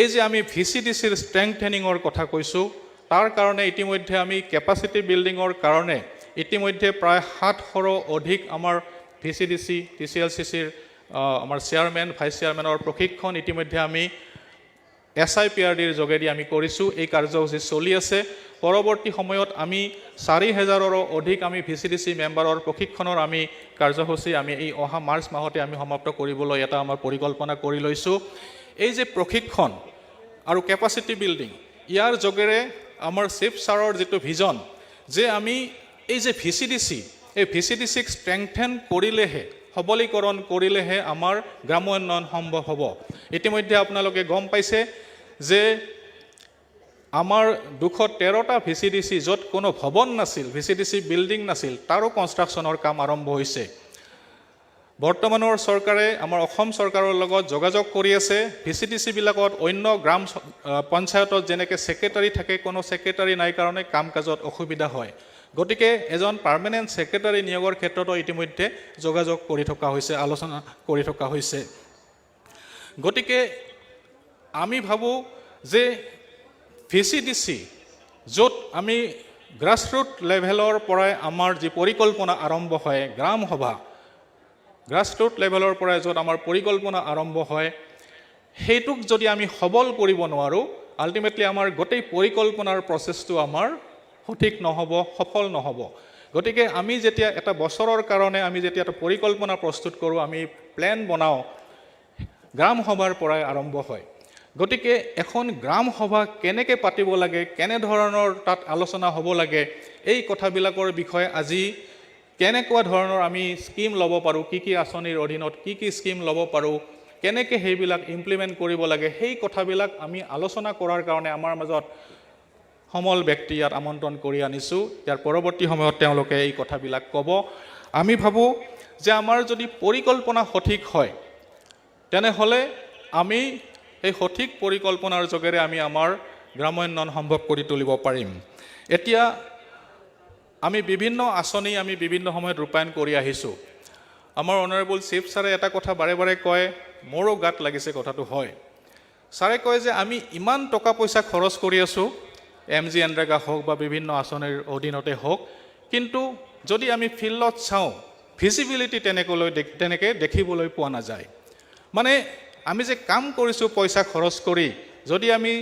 এই যে আমি VCDCৰ ষ্ট্ৰেংথেনিঙৰ কথা কৈছোঁ, তাৰ কাৰণে ইতিমধ্যে আমি কেপাচিটি বিল্ডিঙৰ কাৰণে ইতিমধ্যে প্ৰায় 700ৰো অধিক আমাৰ VCDC TCLCCৰ আমাৰ চেয়াৰমেন ভাইচ চেয়াৰমেনৰ প্ৰশিক্ষণ ইতিমধ্যে আমি SIPRDৰ যোগেদি আমি কৰিছোঁ। এই কাৰ্যসূচী চলি আছে। পৰৱৰ্তী সময়ত আমি 4000ৰো অধিক আমি VCDC মেম্বাৰৰ প্ৰশিক্ষণৰ আমি কাৰ্যসূচী আমি এই অহা মাৰ্চ মাহতে আমি সমাপ্ত কৰিবলৈ এটা আমাৰ পৰিকল্পনা কৰি লৈছোঁ। এই যে প্ৰশিক্ষণ আৰু কেপাচিটি বিল্ডিং, ইয়াৰ যোগেৰে আমাৰ চিফ ছাৰৰ যিটো ভিজন যে আমি এই যে এই VCDCক ষ্ট্ৰেংথেন কৰিলেহে, সবলীকৰণ কৰিলেহে আমাৰ গ্ৰামোন্নয়ন সম্ভৱ হ'ব। ইতিমধ্যে আপোনালোকে গম পাইছে যে আমাৰ 213টা VCDC য'ত কোনো ভৱন নাছিল, VCDC বিল্ডিং নাছিল, তাৰো কনষ্ট্ৰাকশ্যনৰ কাম আৰম্ভ হৈছে। বৰ্তমানৰ চৰকাৰে আমাৰ অসম চৰকাৰৰ লগত যোগাযোগ কৰি আছে। VCDCবিলাকত অন্য গ্ৰাম পঞ্চায়তত যেনেকৈ ছেক্ৰেটাৰী থাকে, কোনো ছেক্ৰেটাৰী নাই কাৰণে কাম কাজত অসুবিধা হয়। গতিকে এজন পাৰ্মানেণ্ট ছেক্ৰেটাৰী নিয়োগৰ ক্ষেত্ৰতো ইতিমধ্যে যোগাযোগ কৰি থকা হৈছে, আলোচনা কৰি থকা হৈছে। গতিকে আমি ভাবোঁ যে VCDC য'ত আমি গ্ৰাছৰুট লেভেলৰ পৰাই আমাৰ যি পৰিকল্পনা আৰম্ভ হয়, গ্ৰাম সভা গ্ৰাছৰুট লেভেলৰ পৰাই য'ত আমাৰ পৰিকল্পনা আৰম্ভ হয়, সেইটোক যদি আমি সবল কৰিব নোৱাৰোঁ, আল্টিমেটলি আমাৰ গোটেই পৰিকল্পনাৰ প্ৰচেছটো আমাৰ সঠিক নহ'ব, সফল নহ'ব। গতিকে আমি যেতিয়া এটা বছৰৰ কাৰণে আমি যেতিয়া এটা পৰিকল্পনা প্ৰস্তুত কৰোঁ, আমি প্লেন বনাওঁ, গ্ৰাম সভাৰ পৰাই আৰম্ভ হয়। গতিকে এখন গ্ৰাম সভা কেনেকৈ পাতিব লাগে, কেনেধৰণৰ তাত আলোচনা হ'ব লাগে, এই কথাবিলাকৰ বিষয়ে আজি কেনেকুৱা ধৰণৰ আমি স্কিম ল'ব পাৰোঁ, কি আঁচনিৰ অধীনত কি স্কিম ল'ব পাৰোঁ, কেনেকৈ সেইবিলাক ইমপ্লিমেণ্ট কৰিব লাগে, সেই কথাবিলাক আমি আলোচনা কৰাৰ কাৰণে আমাৰ মাজত সমল ব্যক্তি ইয়াত আমন্ত্ৰণ কৰি আনিছোঁ। ইয়াৰ পৰৱৰ্তী সময়ত তেওঁলোকে এই কথাবিলাক ক'ব। আমি ভাবোঁ যে আমাৰ যদি পৰিকল্পনা সঠিক হয়, তেনেহ'লে আমি এই সঠিক পৰিকল্পনাৰ যোগেৰে আমি আমাৰ গ্ৰামোন্নয়ন সম্ভৱ কৰি তুলিব পাৰিম। এতিয়া আমি বিভিন্ন আঁচনি আমি বিভিন্ন সময়ত ৰূপায়ণ কৰি আহিছোঁ। আমাৰ অনাৰেবল চিফ ছাৰে এটা কথা বাৰে বাৰে কয়, মোৰো গাত লাগিছে কথাটো হয়। ছাৰে কয় যে আমি ইমান টকা পইচা খৰচ কৰি আছোঁ, MG এনৰেগা হওক বা বিভিন্ন আঁচনিৰ অধীনতে হওক, কিন্তু যদি আমি ফিল্ডত চাওঁ, ভিজিবিলিটি তেনেকৈ দেখিবলৈ পোৱা নাযায়। মানে আমি যে কাম কৰিছোঁ পইচা খৰচ কৰি, যদি আমি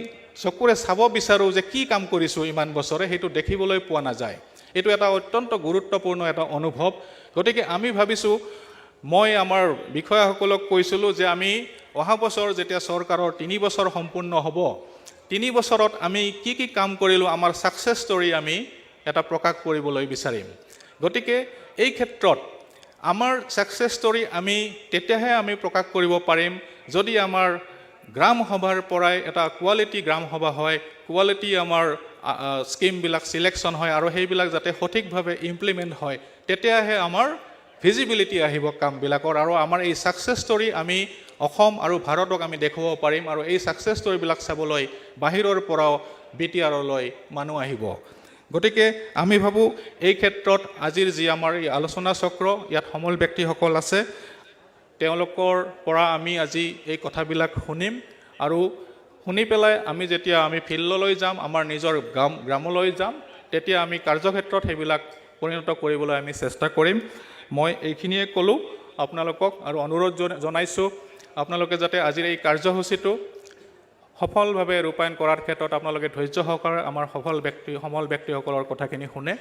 চকুৰে চাব বিচাৰোঁ যে কি কাম কৰিছোঁ ইমান বছৰে, সেইটো দেখিবলৈ পোৱা নাযায়। এইটো এটা অত্যন্ত গুৰুত্বপূৰ্ণ এটা অনুভৱ। গতিকে আমি ভাবিছোঁ, মই আমাৰ বিষয়াসকলক কৈছিলোঁ যে আমি অহা বছৰ যেতিয়া চৰকাৰৰ 3 বছৰ সম্পূৰ্ণ হ'ব, 3 বছৰত আমি কি কাম কৰিলোঁ, আমাৰ ছাকচেছ ষ্টৰী আমি এটা প্ৰকাশ কৰিবলৈ বিচাৰিম। গতিকে এই ক্ষেত্ৰত আমাৰ ছাকচেছ ষ্টৰী আমি তেতিয়াহে আমি প্ৰকাশ কৰিব পাৰিম যদি আমাৰ গ্ৰাম সভাৰ পৰাই এটা কোৱালিটি গ্ৰাম সভা হয়, কোৱালিটি আমাৰ স্কিমবিলাক চিলেকশ্যন হয় আৰু সেইবিলাক যাতে সঠিকভাৱে ইমপ্লিমেণ্ট হয়, তেতিয়াহে আমাৰ ভিজিবিলিটি আহিব কামবিলাকৰ আৰু আমাৰ এই ছাকচেছ ষ্টৰী আমি অসম আৰু ভাৰতক আমি দেখুৱাব পাৰিম। আৰু এই ছাকচেছ ষ্টৰীবিলাক চাবলৈ বাহিৰৰ পৰাও BTRলৈ মানুহ আহিব। গতিকে আমি ভাবোঁ এই ক্ষেত্ৰত আজিৰ যি আমাৰ এই আলোচনা চক্ৰ, ইয়াত সমল ব্যক্তিসকল আছে, তেওঁলোকৰ পৰা আমি আজি এই কথাবিলাক শুনিম আৰু শুনি পেলাই আমি যেতিয়া আমি ফিল্ডলৈ যাম, আমাৰ নিজৰ গ্ৰামলৈ যাম, তেতিয়া আমি কাৰ্যক্ষেত্ৰত সেইবিলাক পৰিণত কৰিবলৈ আমি চেষ্টা কৰিম। মই এইখিনিয়ে ক'লোঁ আপোনালোকক আৰু অনুৰোধ জনাইছোঁ আপোনালোকে যাতে আজিৰ এই কাৰ্যসূচীটো সফলভাৱে ৰূপায়ণ কৰাৰ ক্ষেত্ৰত আপোনালোকে ধৈৰ্য সহকাৰে আমাৰ সমল ব্যক্তিসকলৰ কথাখিনি শুনে।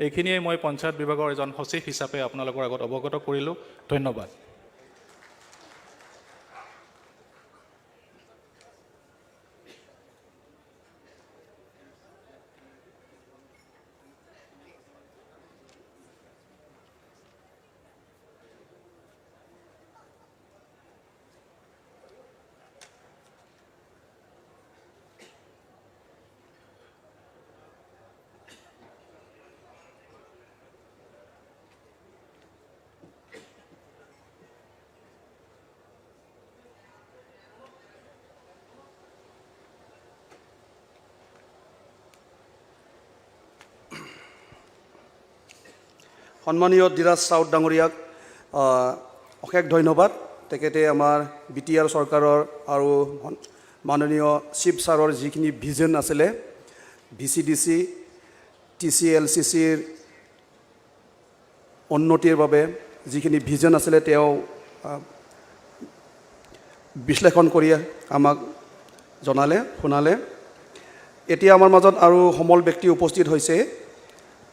এইখিনিয়ে মই পঞ্চায়ত বিভাগৰ এজন সচিব হিচাপে আপোনালোকৰ আগত অৱগত কৰিলোঁ। ধন্যবাদ। সন্মানীয় ধীৰাজ ৰাউত ডাঙৰীয়াক অশেষ ধন্যবাদ। তেখেতে আমাৰ BTR চৰকাৰৰ আৰু মাননীয় চিফ ছাৰৰ যিখিনি ভিজন আছিলে, VCDC, TCLCCৰ উন্নতিৰ বাবে যিখিনি ভিজন আছিলে তেওঁ বিশ্লেষণ কৰি আমাক শুনালে। এতিয়া আমাৰ মাজত আৰু সমল ব্যক্তি উপস্থিত হৈছে,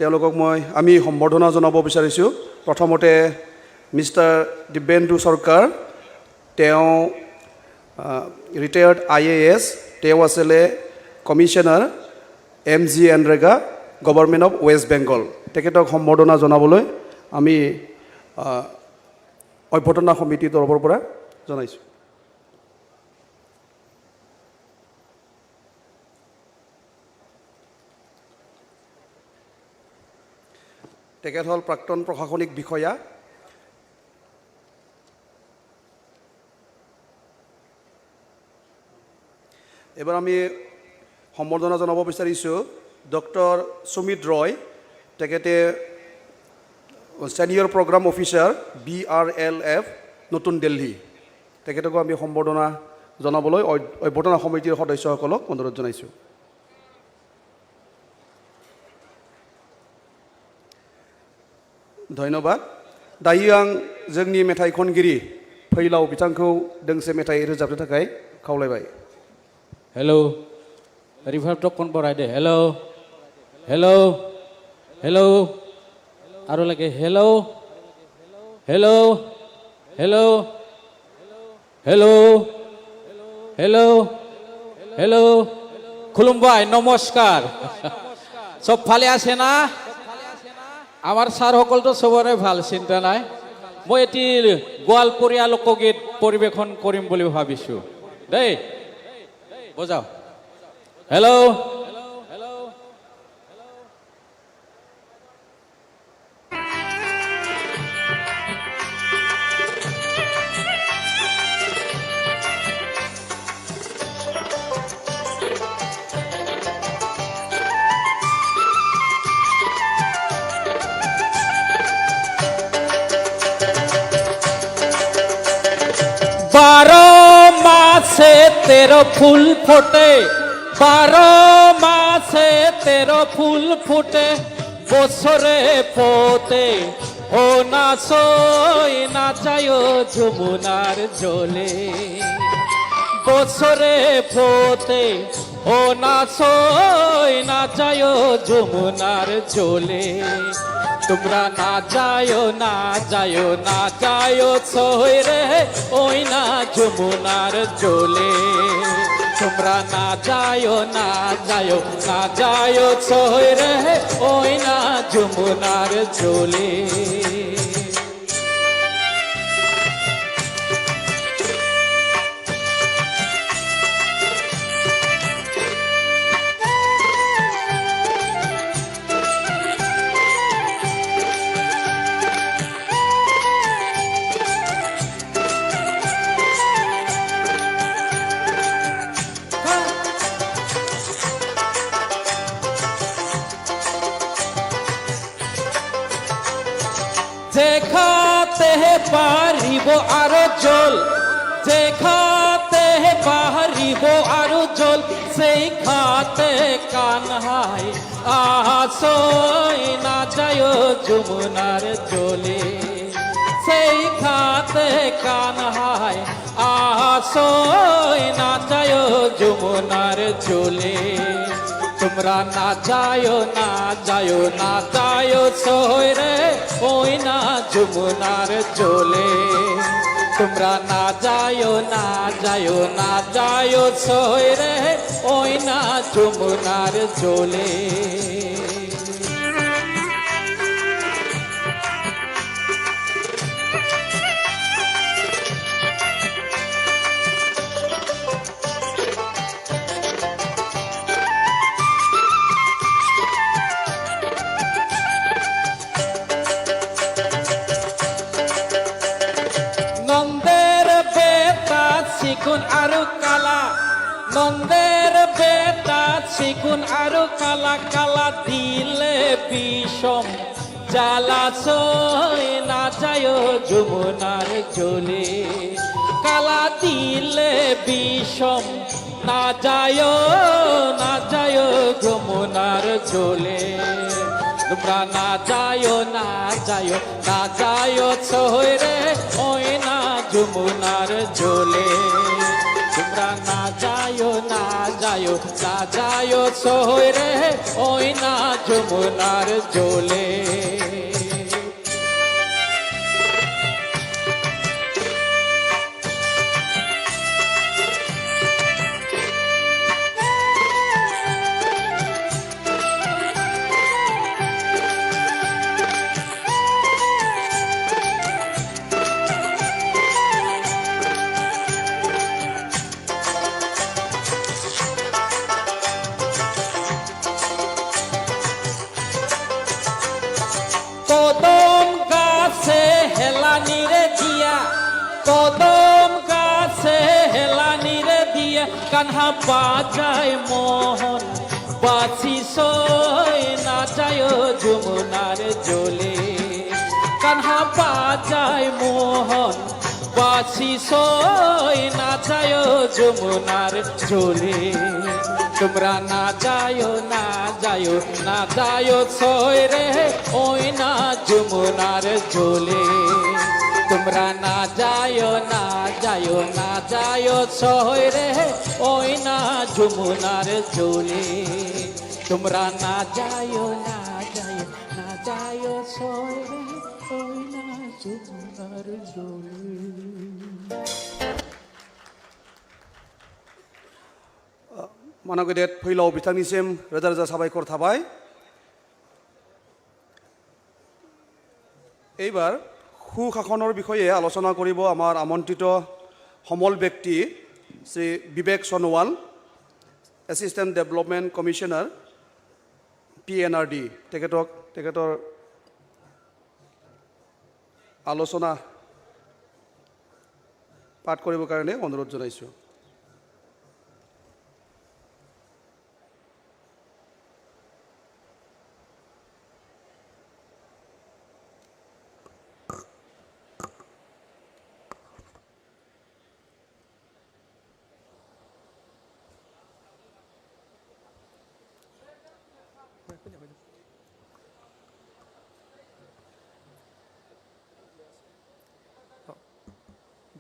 তেওঁলোকক আমি সম্বৰ্ধনা জনাব বিচাৰিছোঁ। প্ৰথমতে মিষ্টাৰ দিব্যেন্দু চৰকাৰ, তেওঁ ৰিটায়াৰ্ড IAS, তেওঁ আছিলে commissioner MG NREGA government of West Bengal. তেখেতক সম্বৰ্ধনা জনাবলৈ আমি অভ্যৰ্থনা সমিতিৰ তৰফৰ পৰা জনাইছোঁ। তেখেত হ'ল প্ৰাক্তন প্ৰশাসনিক বিষয়া। এবাৰ আমি সম্বৰ্ধনা জনাব বিচাৰিছোঁ ডক্টৰ সুমিত ৰয়, তেখেতে ছিনিয়ৰ প্ৰগ্ৰাম অফিচাৰ BRLF নতুন দিল্লী। তেখেতকো আমি সম্বৰ্ধনা জনাবলৈ অভ্যৰ্থনা সমিতিৰ সদস্যসকলক অনুৰোধ জনাইছোঁ। धन्यवाद। दायो आं जोंनि मेथाइ खनगिरि फैलाव बिथांखौ दोंसे मेथाइ रोजाबनो थाखाय खावलायबाय। हेलौ रिभार्ब टक कन बराय दे। हेलौ हेलौ हेलौ আৰু লাগে hello' hello' hello' hello' hello' hello' খুলুমবাই নমস্কাৰ চব ভালে আছে না আমাৰ ছাৰসকলতো চবৰে ভাল চিন্তা নাই মই এটি গোৱালপৰীয়া লোকগীত পৰিৱেশন কৰিম বুলি ভাবিছোঁ দেই বজাও হেল্ল' बारो मासे तेरो फूल फुटे बारो मासे तेरो फूल फुटे বছরে পোতে ও না সই না চায়ো যমুনার জলে বছরে পোতে ও না সই না চায়ো যমুনার জলে তোমরা না যায়ো না যায়ো না যায়ো সই রে ওই না যমুনার জলে তোমরা না যায়ো না যায়ো না যায়ো সই রে ওই না যমুনার জলে যেখাতে পারিব আরো জল যেখাতে পারিব আরো জল সেই খাতে কানহাই আসই না যায় যমুনার জলে সেই খাতে কানহাই আসই না যায় যমুনার জলে তোমরা না যায়ো না যায়ো না যায়ো সই রে ওই না যমুনার জলে তোমরা না যায়ো না যায়ো না যায়ো সই রে ওই না যমুনার জলে শিকুন আরো কালা নন্দের বেটা শিকুন আরো কালা কালা দিলে বিষম জ্বালাসই না যায় যমুনার জলে কালা দিলে বিষম না যায় যমুনার জলে তোমরা না যায়ো না যায়ো না যায়ো সই রে ওই না যমুনার জলে তোমরা না যায়ো না যায়ো না যায়ো সই রে ওই না যমুনার জলে কদম গাছে হেলানি রে দিয়া কদম গাছে হেলানি রে দিয়া কানহা বাজায় মোহন বাসি সই না যায় যমুনার জলে কানহা বাজায় মোহন বাসি সই না যায় যমুনার জলে তোমরা না যায়ো না যায়ো না যায়ো সই রে ওই না যমুনার জলে তোমরা না যায়ো না যায়ো না যায়ো সই রে ওই না যমুনার জলে তোমরা না যায়ো না যায়ো না যায় ছয় রে ওই না যমুনার জলে मानव गेदेर फैलाव बिथांनिसिम रोजा रोजा साबायखर थाबाय এইবাৰ সুশাসনৰ বিষয়ে আলোচনা কৰিব আমাৰ আমন্ত্ৰিত সমল ব্যক্তি Shri Bibek Sonowal assistant development commissioner PNRD তেখেতৰ আলোচনা পাঠ কৰিবৰ কাৰণে অনুৰোধ জনাইছোঁ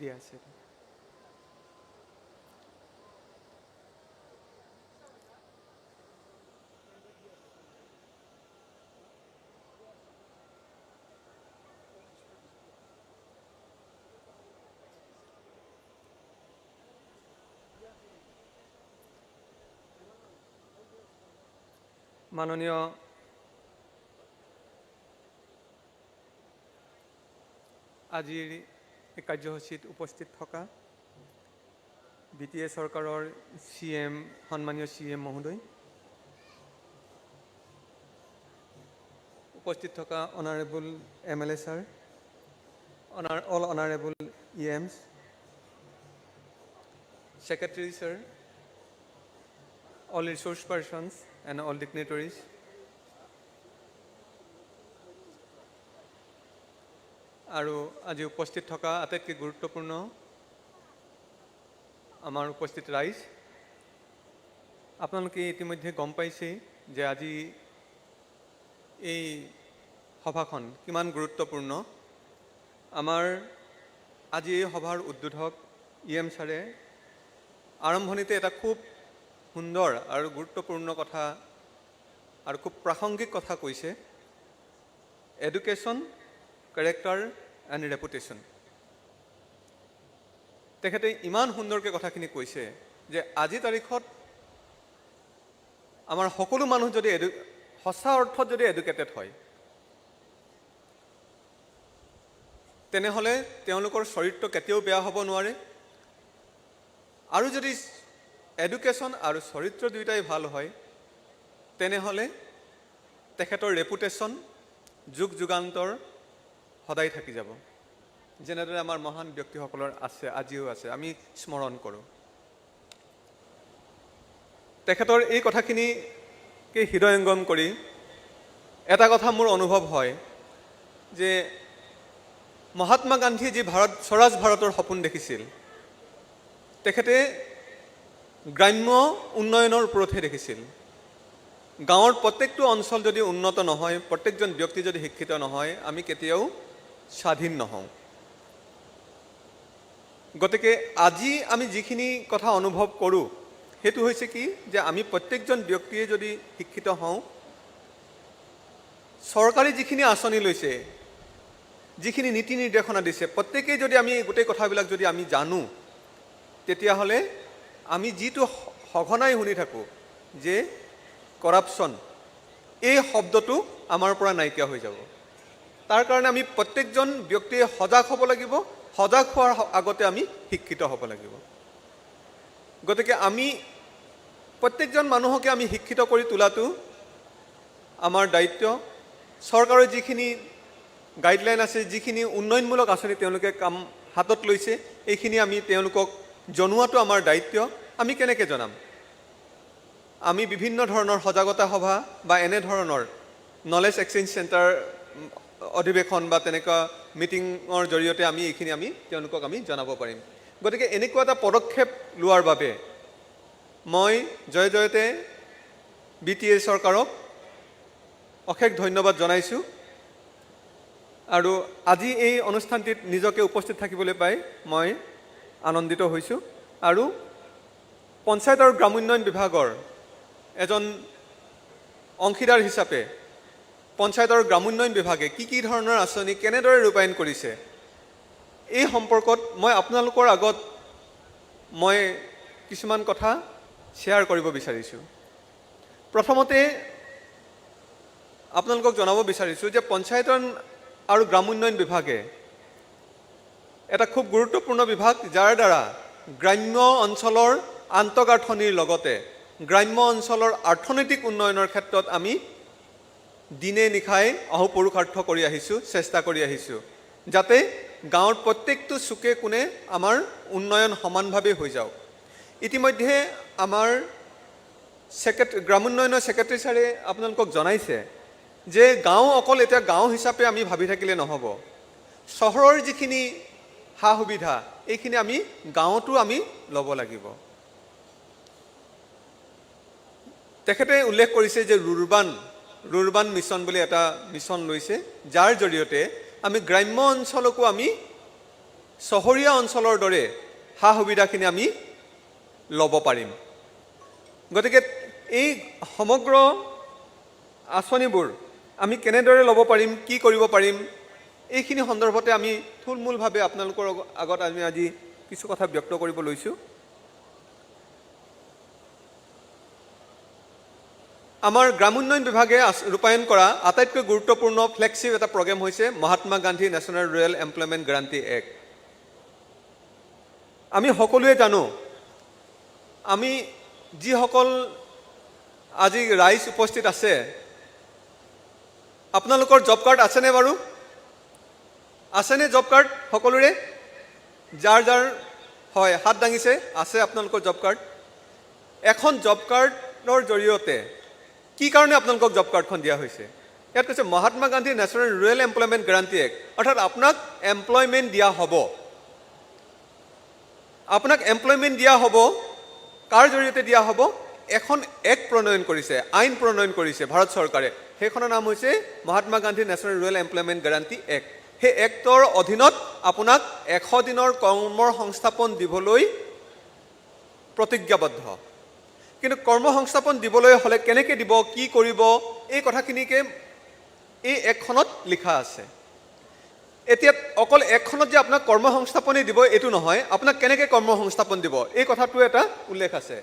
দিয়া আছে মাননীয় আজিৰ এই কাৰ্যসূচীত উপস্থিত থকা BTA চৰকাৰৰ CM সন্মানীয় CM মহোদয় উপস্থিত থকা honourable MLA sir all honourable EMs Secretary sir all resource persons and all dignitaries আৰু আজি উপস্থিত থকা আটাইতকৈ গুৰুত্বপূৰ্ণ আমাৰ উপস্থিত ৰাইজ আপোনালোকে ইতিমধ্যে গম পাইছে যে আজি এই সভাখন কিমান গুৰুত্বপূৰ্ণ আমাৰ আজি এই সভাৰ উদ্বোধক EM ছাৰে আৰম্ভণিতে এটা খুব সুন্দৰ আৰু গুৰুত্বপূৰ্ণ কথা আৰু খুব প্ৰাসংগিক কথা কৈছে এডুকেশ্যন কেৰেক্টাৰ এণ্ড ৰেপুটেশ্যন তেখেতে ইমান সুন্দৰকৈ কথাখিনি কৈছে যে আজি তাৰিখত আমাৰ সকলো মানুহ যদি সঁচা অৰ্থত যদি এডুকেটেড হয় তেনেহ'লে তেওঁলোকৰ চৰিত্ৰ কেতিয়াও বেয়া হ'ব নোৱাৰে আৰু যদি এডুকেশ্যন আৰু চৰিত্ৰ দুয়োটাই ভাল হয় তেনেহ'লে তেখেতৰ ৰেপুটেশ্যন যুগ যুগান্তৰ সদায় থাকি যাব যেনেদৰে আমাৰ মহান ব্যক্তিসকলৰ আছে আজিও আছে আমি স্মৰণ কৰোঁ তেখেতৰ এই কথাখিনিকে হৃদয়ঙ্গম কৰি এটা কথা মোৰ অনুভৱ হয় যে মহাত্মা গান্ধীয়ে যি স্বৰাজ ভাৰতৰ সপোন দেখিছিল তেখেতে গ্ৰাম্য উন্নয়নৰ ওপৰতহে দেখিছিল গাঁৱৰ প্ৰত্যেকটো অঞ্চল যদি উন্নত নহয় প্ৰত্যেকজন ব্যক্তি যদি শিক্ষিত নহয় আমি কেতিয়াও স্বাধীন নহওঁ গতিকে আজি আমি যিখিনি কথা অনুভৱ কৰোঁ সেইটো হৈছে কি যে আমি প্ৰত্যেকজন ব্যক্তিয়ে যদি শিক্ষিত হওঁ চৰকাৰে যিখিনি আঁচনি লৈছে যিখিনি নীতি নিৰ্দেশনা দিছে প্ৰত্যেকেই যদি আমি গোটেই কথাবিলাক যদি আমি জানো তেতিয়াহ'লে আমি যিটো সঘনাই শুনি থাকোঁ যে কৰাপশ্যন এই শব্দটো আমাৰ পৰা নাইকিয়া হৈ যাব তাৰ কাৰণে আমি প্ৰত্যেকজন ব্যক্তিয়ে সজাগ হ'ব লাগিব সজাগ হোৱাৰ আগতে আমি শিক্ষিত হ'ব লাগিব গতিকে আমি প্ৰত্যেকজন মানুহকে আমি শিক্ষিত কৰি তোলাটো আমাৰ দায়িত্ব চৰকাৰৰ যিখিনি গাইডলাইন আছে যিখিনি উন্নয়নমূলক আঁচনি তেওঁলোকে কাম হাতত লৈছে এইখিনি আমি তেওঁলোকক জনোৱাটো আমাৰ দায়িত্ব আমি কেনেকৈ জনাম আমি বিভিন্ন ধৰণৰ সজাগতা সভা বা এনে ধৰণৰ নলেজ এক্সচেঞ্জ চেণ্টাৰ অধিৱেশন বা তেনেকুৱা মিটিঙৰ জৰিয়তে আমি এইখিনি আমি তেওঁলোকক আমি জনাব পাৰিম গতিকে এনেকুৱা এটা পদক্ষেপ লোৱাৰ বাবে মই জয়তে BTA চৰকাৰক অশেষ ধন্যবাদ জনাইছোঁ আৰু আজি এই অনুষ্ঠানটিত নিজকে উপস্থিত থাকিবলৈ পাই মই আনন্দিত হৈছোঁ আৰু পঞ্চায়ত আৰু গ্ৰামোন্নয়ন বিভাগৰ এজন অংশীদাৰ হিচাপে পঞ্চায়তৰ গ্ৰামোন্নয়ন বিভাগে কি ধৰণৰ আঁচনি কেনেদৰে ৰূপায়ণ কৰিছে এই সম্পৰ্কত মই আপোনালোকৰ আগত মই কিছুমান কথা শ্বেয়াৰ কৰিব বিচাৰিছোঁ। প্ৰথমতে আপোনালোকক জনাব বিচাৰিছোঁ যে পঞ্চায়তন আৰু গ্ৰামোন্নয়ন বিভাগে এটা খুব গুৰুত্বপূৰ্ণ বিভাগ, যাৰ দ্বাৰা গ্ৰাম্য অঞ্চলৰ আন্তঃগাঁথনিৰ লগতে গ্ৰাম্য অঞ্চলৰ অৰ্থনৈতিক উন্নয়নৰ ক্ষেত্ৰত আমি দিনে নিশাই অহোপুৰুষাৰ্থ কৰি আহিছোঁ, চেষ্টা কৰি আহিছোঁ, যাতে গাঁৱৰ প্ৰত্যেকটো চুকে কোণে আমাৰ উন্নয়ন সমানভাৱে হৈ যাওক। ইতিমধ্যে আমাৰ গ্ৰামোন্নয়নৰ ছেক্ৰেটাৰী ছাৰে আপোনালোকক জনাইছে যে গাঁও অকল এতিয়া গাঁও হিচাপে আমি ভাবি থাকিলে নহ'ব। চহৰৰ যিখিনি সা সুবিধা এইখিনি আমি গাঁৱতো আমি ল'ব লাগিব। তেখেতে উল্লেখ কৰিছে যে ৰুৰবান মিছন বুলি এটা মিছন লৈছে, যাৰ জৰিয়তে আমি গ্ৰাম্য অঞ্চলকো আমি চহৰীয়া অঞ্চলৰ দৰে সা সুবিধাখিনি আমি ল'ব পাৰিম। গতিকে এই সমগ্ৰ আঁচনিবোৰ আমি কেনেদৰে ল'ব পাৰিম, কি কৰিব পাৰিম, এইখিনি সন্দৰ্ভতে আমি থুলমূলভাৱে আপোনালোকৰ আগত আমি আজি কিছু কথা ব্যক্ত কৰিব লৈছোঁ। আমাৰ গ্ৰামোন্নয়ন বিভাগে ৰূপায়ণ কৰা আটাইতকৈ গুৰুত্বপূৰ্ণ ফ্লেগশ্বিপ এটা প্ৰগ্ৰেম হৈছে Mahatma Gandhi national rural employment guarantee act. আমি সকলোৱে জানো, আমি যিসকল আজি ৰাইজ উপস্থিত আছে, আপোনালোকৰ জব কাৰ্ড আছেনে বাৰু? আছেনে জব কাৰ্ড সকলোৰে? যাৰ যাৰ হয় হাত দাঙিছে, আছে আপোনালোকৰ জব কাৰ্ড। এখন জব কাৰ্ডৰ জৰিয়তে কি কাৰণে আপোনালোকক জব কাৰ্ডখন দিয়া হৈছে? ইয়াত কৈছে Mahatma Gandhi national rural employment guarantee act, অৰ্থাৎ আপোনাক এমপ্লয়মেণ্ট দিয়া হ'ব। আপোনাক এমপ্লয়মেণ্ট দিয়া হ'ব। কাৰ জৰিয়তে দিয়া হ'ব? এখন এক্ট প্ৰণয়ন কৰিছে, আইন প্ৰণয়ন কৰিছে ভাৰত চৰকাৰে। সেইখনৰ নাম হৈছে Mahatma Gandhi national rural employment guarantee act. সেই এক্টৰ অধীনত আপোনাক 100 দিনৰ কৰ্মৰ সংস্থাপন দিবলৈ প্ৰতিজ্ঞাবদ্ধ। কিন্তু কৰ্ম সংস্থাপন দিবলৈ হ'লে কেনেকৈ দিব, কি কৰিব, এই কথাখিনিকে এই এক্টখনত লিখা আছে। এতিয়া অকল এক্টখনত যে আপোনাক কৰ্ম সংস্থাপনেই দিব এইটো নহয়, আপোনাক কেনেকৈ কৰ্ম সংস্থাপন দিব এই কথাটো এটা উল্লেখ আছে।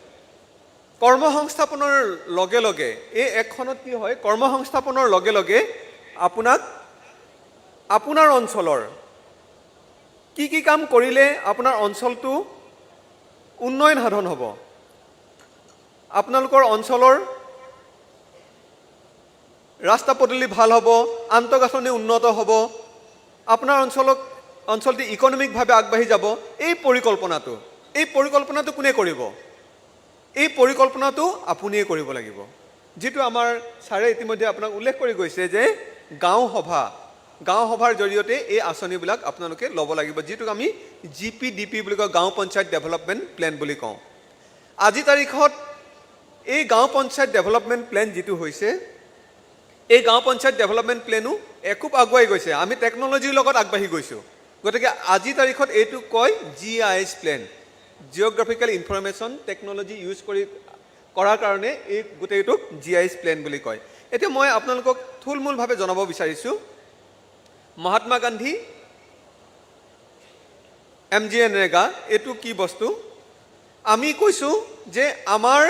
কৰ্ম সংস্থাপনৰ লগে লগে এই এক্টখনত কি হয়, কৰ্ম সংস্থাপনৰ লগে লগে আপোনাক আপোনাৰ অঞ্চলৰ কি কি কাম কৰিলে আপোনাৰ অঞ্চলটো উন্নয়ন সাধন হ'ব, আপোনালোকৰ অঞ্চলৰ ৰাস্তা পদূলি ভাল হ'ব, আন্তঃগাঁথনি উন্নত হ'ব, আপোনাৰ অঞ্চলটি ইকনমিকভাৱে আগবাঢ়ি যাব, এই পৰিকল্পনাটো কোনে কৰিব? এই পৰিকল্পনাটো আপুনিয়ে কৰিব লাগিব। যিটো আমাৰ ছাৰে ইতিমধ্যে আপোনাক উল্লেখ কৰি গৈছে যে গাঁও সভাৰ জৰিয়তে এই আঁচনিবিলাক আপোনালোকে ল'ব লাগিব, যিটোক আমি GPDP বুলি কওঁ, গাঁও পঞ্চায়ত ডেভেলপমেণ্ট প্লেন বুলি কওঁ। আজি তাৰিখত এই গাঁও পঞ্চায়ত ডেভেলপমেণ্ট প্লেন যিটো হৈছে, এই গাঁও পঞ্চায়ত ডেভেলপমেণ্ট প্লেনো একোপ আগুৱাই গৈছে। আমি টেকন'লজিৰ লগত আগবাঢ়ি গৈছোঁ। গতিকে আজি তাৰিখত এইটো কয় GIS plan, geographical information technology use কৰাৰ কাৰণে এই গোটেইটোক GIS প্লেন বুলি কয়। এতিয়া মই আপোনালোকক থুলমূলভাৱে জনাব বিচাৰিছোঁ, মহাত্মা গান্ধী MGNREGA এইটো কি বস্তু। আমি কৈছোঁ যে আমাৰ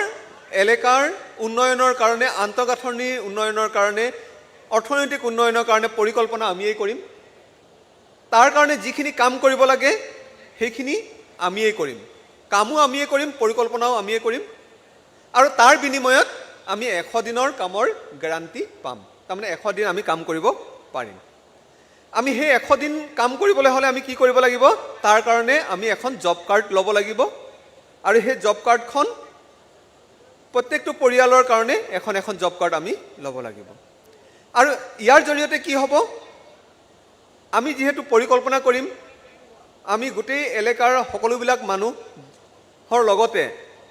এলেকাৰ উন্নয়নৰ কাৰণে, আন্তঃগাঁথনিৰ উন্নয়নৰ কাৰণে, অৰ্থনৈতিক উন্নয়নৰ কাৰণে পৰিকল্পনা আমিয়েই কৰিম। তাৰ কাৰণে যিখিনি কাম কৰিব লাগে সেইখিনি আমিয়েই কৰিম, কামো আমিয়েই কৰিম, পৰিকল্পনাও আমিয়েই কৰিম, আৰু তাৰ বিনিময়ত আমি 100 দিনৰ কামৰ গেৰাণ্টি পাম। তাৰমানে 100 দিন আমি কাম কৰিব পাৰিম। আমি সেই 100 দিন কাম কৰিবলৈ হ'লে আমি কি কৰিব লাগিব? তাৰ কাৰণে আমি এখন জব কাৰ্ড ল'ব লাগিব, আৰু সেই জব কাৰ্ডখন প্ৰত্যেকটো পৰিয়ালৰ কাৰণে এখন জব কাৰ্ড আমি ল'ব লাগিব। আৰু ইয়াৰ জৰিয়তে কি হ'ব? আমি যিহেতু পৰিকল্পনা কৰিম, আমি গোটেই এলেকাৰ সকলোবিলাক মানুহৰ লগতে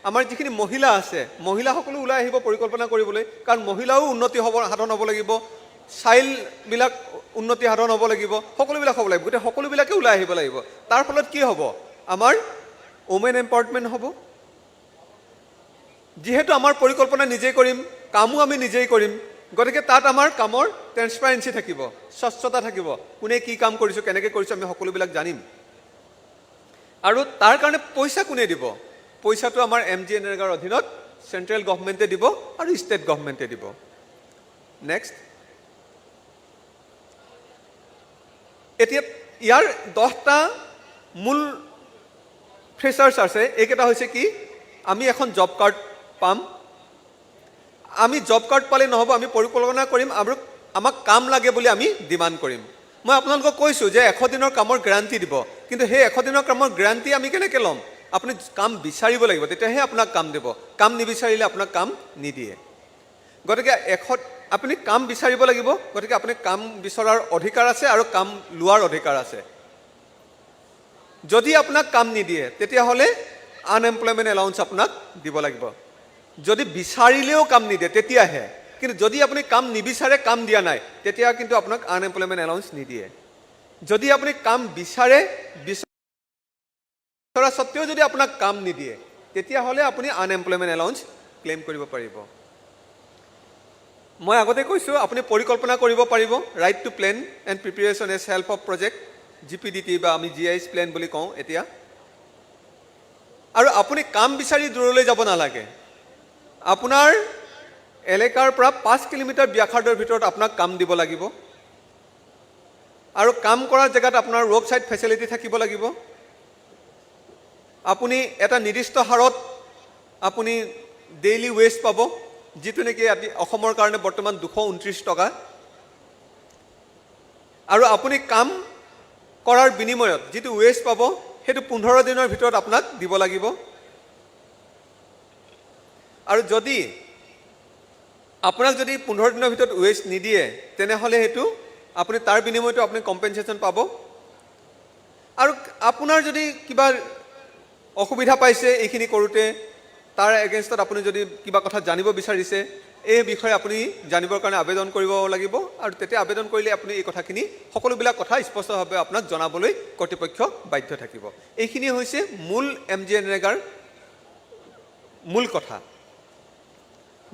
আমাৰ যিখিনি মহিলা আছে, মহিলাসকলো ওলাই আহিব পৰিকল্পনা কৰিবলৈ, কাৰণ মহিলাও উন্নতি সাধন হ'ব লাগিব, চাইল্ডবিলাক উন্নতি সাধন হ'ব লাগিব, সকলোবিলাক হ'ব লাগিব, গোটেই সকলোবিলাকে ওলাই আহিব লাগিব। তাৰ ফলত কি হ'ব? আমাৰ ওমেন এম্পাৱাৰমেণ্ট হ'ব। যিহেতু আমাৰ পৰিকল্পনা নিজেই কৰিম, কামো আমি নিজেই কৰিম, গতিকে তাত আমাৰ কামৰ ট্ৰেন্সপাৰেঞ্চি থাকিব, স্বচ্ছতা থাকিব, কোনে কি কাম কৰিছোঁ, কেনেকৈ কৰিছোঁ আমি সকলোবিলাক জানিম। আৰু তাৰ কাৰণে পইচা কোনে দিব? পইচাটো আমাৰ MGNREGAৰ অধীনত চেণ্ট্ৰেল গভৰ্ণমেণ্টে দিব আৰু ষ্টেট গভৰ্ণমেণ্টে দিব। নেক্সট, এতিয়া ইয়াৰ 10টা মূল ফিচাৰ্ছ আছে। এইকেইটা হৈছে কি? আমি এখন জব কাৰ্ড পাম। আমি জব কাৰ্ড পালে নহ'ব, আমি পৰিকল্পনা কৰিম আৰু আমাক কাম লাগে বুলি আমি ডিমাণ্ড কৰিম। মই আপোনালোকক কৈছোঁ যে 100 দিনৰ কামৰ গেৰাণ্টি দিব, কিন্তু সেই 100 দিনৰ কামৰ গেৰাণ্টি আমি কেনেকৈ ল'ম? আপুনি কাম বিচাৰিব লাগিব, তেতিয়াহে আপোনাক কাম দিব। কাম নিবিচাৰিলে আপোনাক কাম নিদিয়ে। গতিকে আপুনি কাম বিচাৰিব লাগিব। গতিকে আপুনি কাম বিচৰাৰ অধিকাৰ আছে আৰু কাম লোৱাৰ অধিকাৰ আছে। যদি আপোনাক কাম নিদিয়ে তেতিয়াহ'লে আনএমপ্লয়মেণ্ট এলাউন্স আপোনাক দিব লাগিব। যদি বিচাৰিলেও কাম নিদিয়ে তেতিয়াহে, কিন্তু যদি আপুনি কাম নিবিচাৰে, কাম দিয়া নাই, তেতিয়া কিন্তু আপোনাক আনএমপ্লয়মেণ্ট এলাউন্স নিদিয়ে। যদি আপুনি কাম বিচৰা সত্ত্বেও যদি আপোনাক কাম নিদিয়ে তেতিয়াহ'লে আপুনি আনএমপ্লয়মেণ্ট এলাউন্স ক্লেইম কৰিব পাৰিব। মই আগতে কৈছোঁ আপুনি পৰিকল্পনা কৰিব পাৰিব, right to plan and preparation as help of project, GPDT বা আমি GIS প্লেন বুলি কওঁ এতিয়া। আৰু আপুনি কাম বিচাৰি দূৰলৈ যাব নালাগে। আপোনাৰ এলেকাৰ পৰা 5 কিলোমিটাৰ ব্যাসাৰ্ধৰ ভিতৰত আপোনাক কাম দিব লাগিব। আৰু কাম কৰাৰ জেগাত আপোনাৰ ৱৰ্ক ছাইট ফেচিলিটি থাকিব লাগিব। আপুনি এটা নিৰ্দিষ্ট হাৰত আপুনি ডেইলি ৱেজ পাব, যিটো নেকি অসমৰ কাৰণে বৰ্তমান 229 টকা। আৰু আপুনি কাম কৰাৰ বিনিময়ত যিটো ৱেজ পাব সেইটো 15 দিনৰ ভিতৰত আপোনাক দিব লাগিব। আৰু যদি আপোনাক যদি 15 দিনৰ ভিতৰত ৱেজ নিদিয়ে তেনেহ'লে সেইটো আপুনি তাৰ বিনিময়তো আপুনি কম্পেনচেশ্যন পাব। আৰু আপোনাৰ যদি কিবা অসুবিধা পাইছে এইখিনি কৰোঁতে, তাৰ এগেইনষ্টত আপুনি যদি কিবা কথা জানিব বিচাৰিছে, এই বিষয়ে আপুনি জানিবৰ কাৰণে আবেদন কৰিব লাগিব। আৰু তেতিয়া আবেদন কৰিলে আপুনি এই কথাখিনি সকলোবিলাক কথা স্পষ্টভাৱে আপোনাক জনাবলৈ কৰ্তৃপক্ষ বাধ্য থাকিব। এইখিনি হৈছে মূল MGNREGAৰ মূল কথা।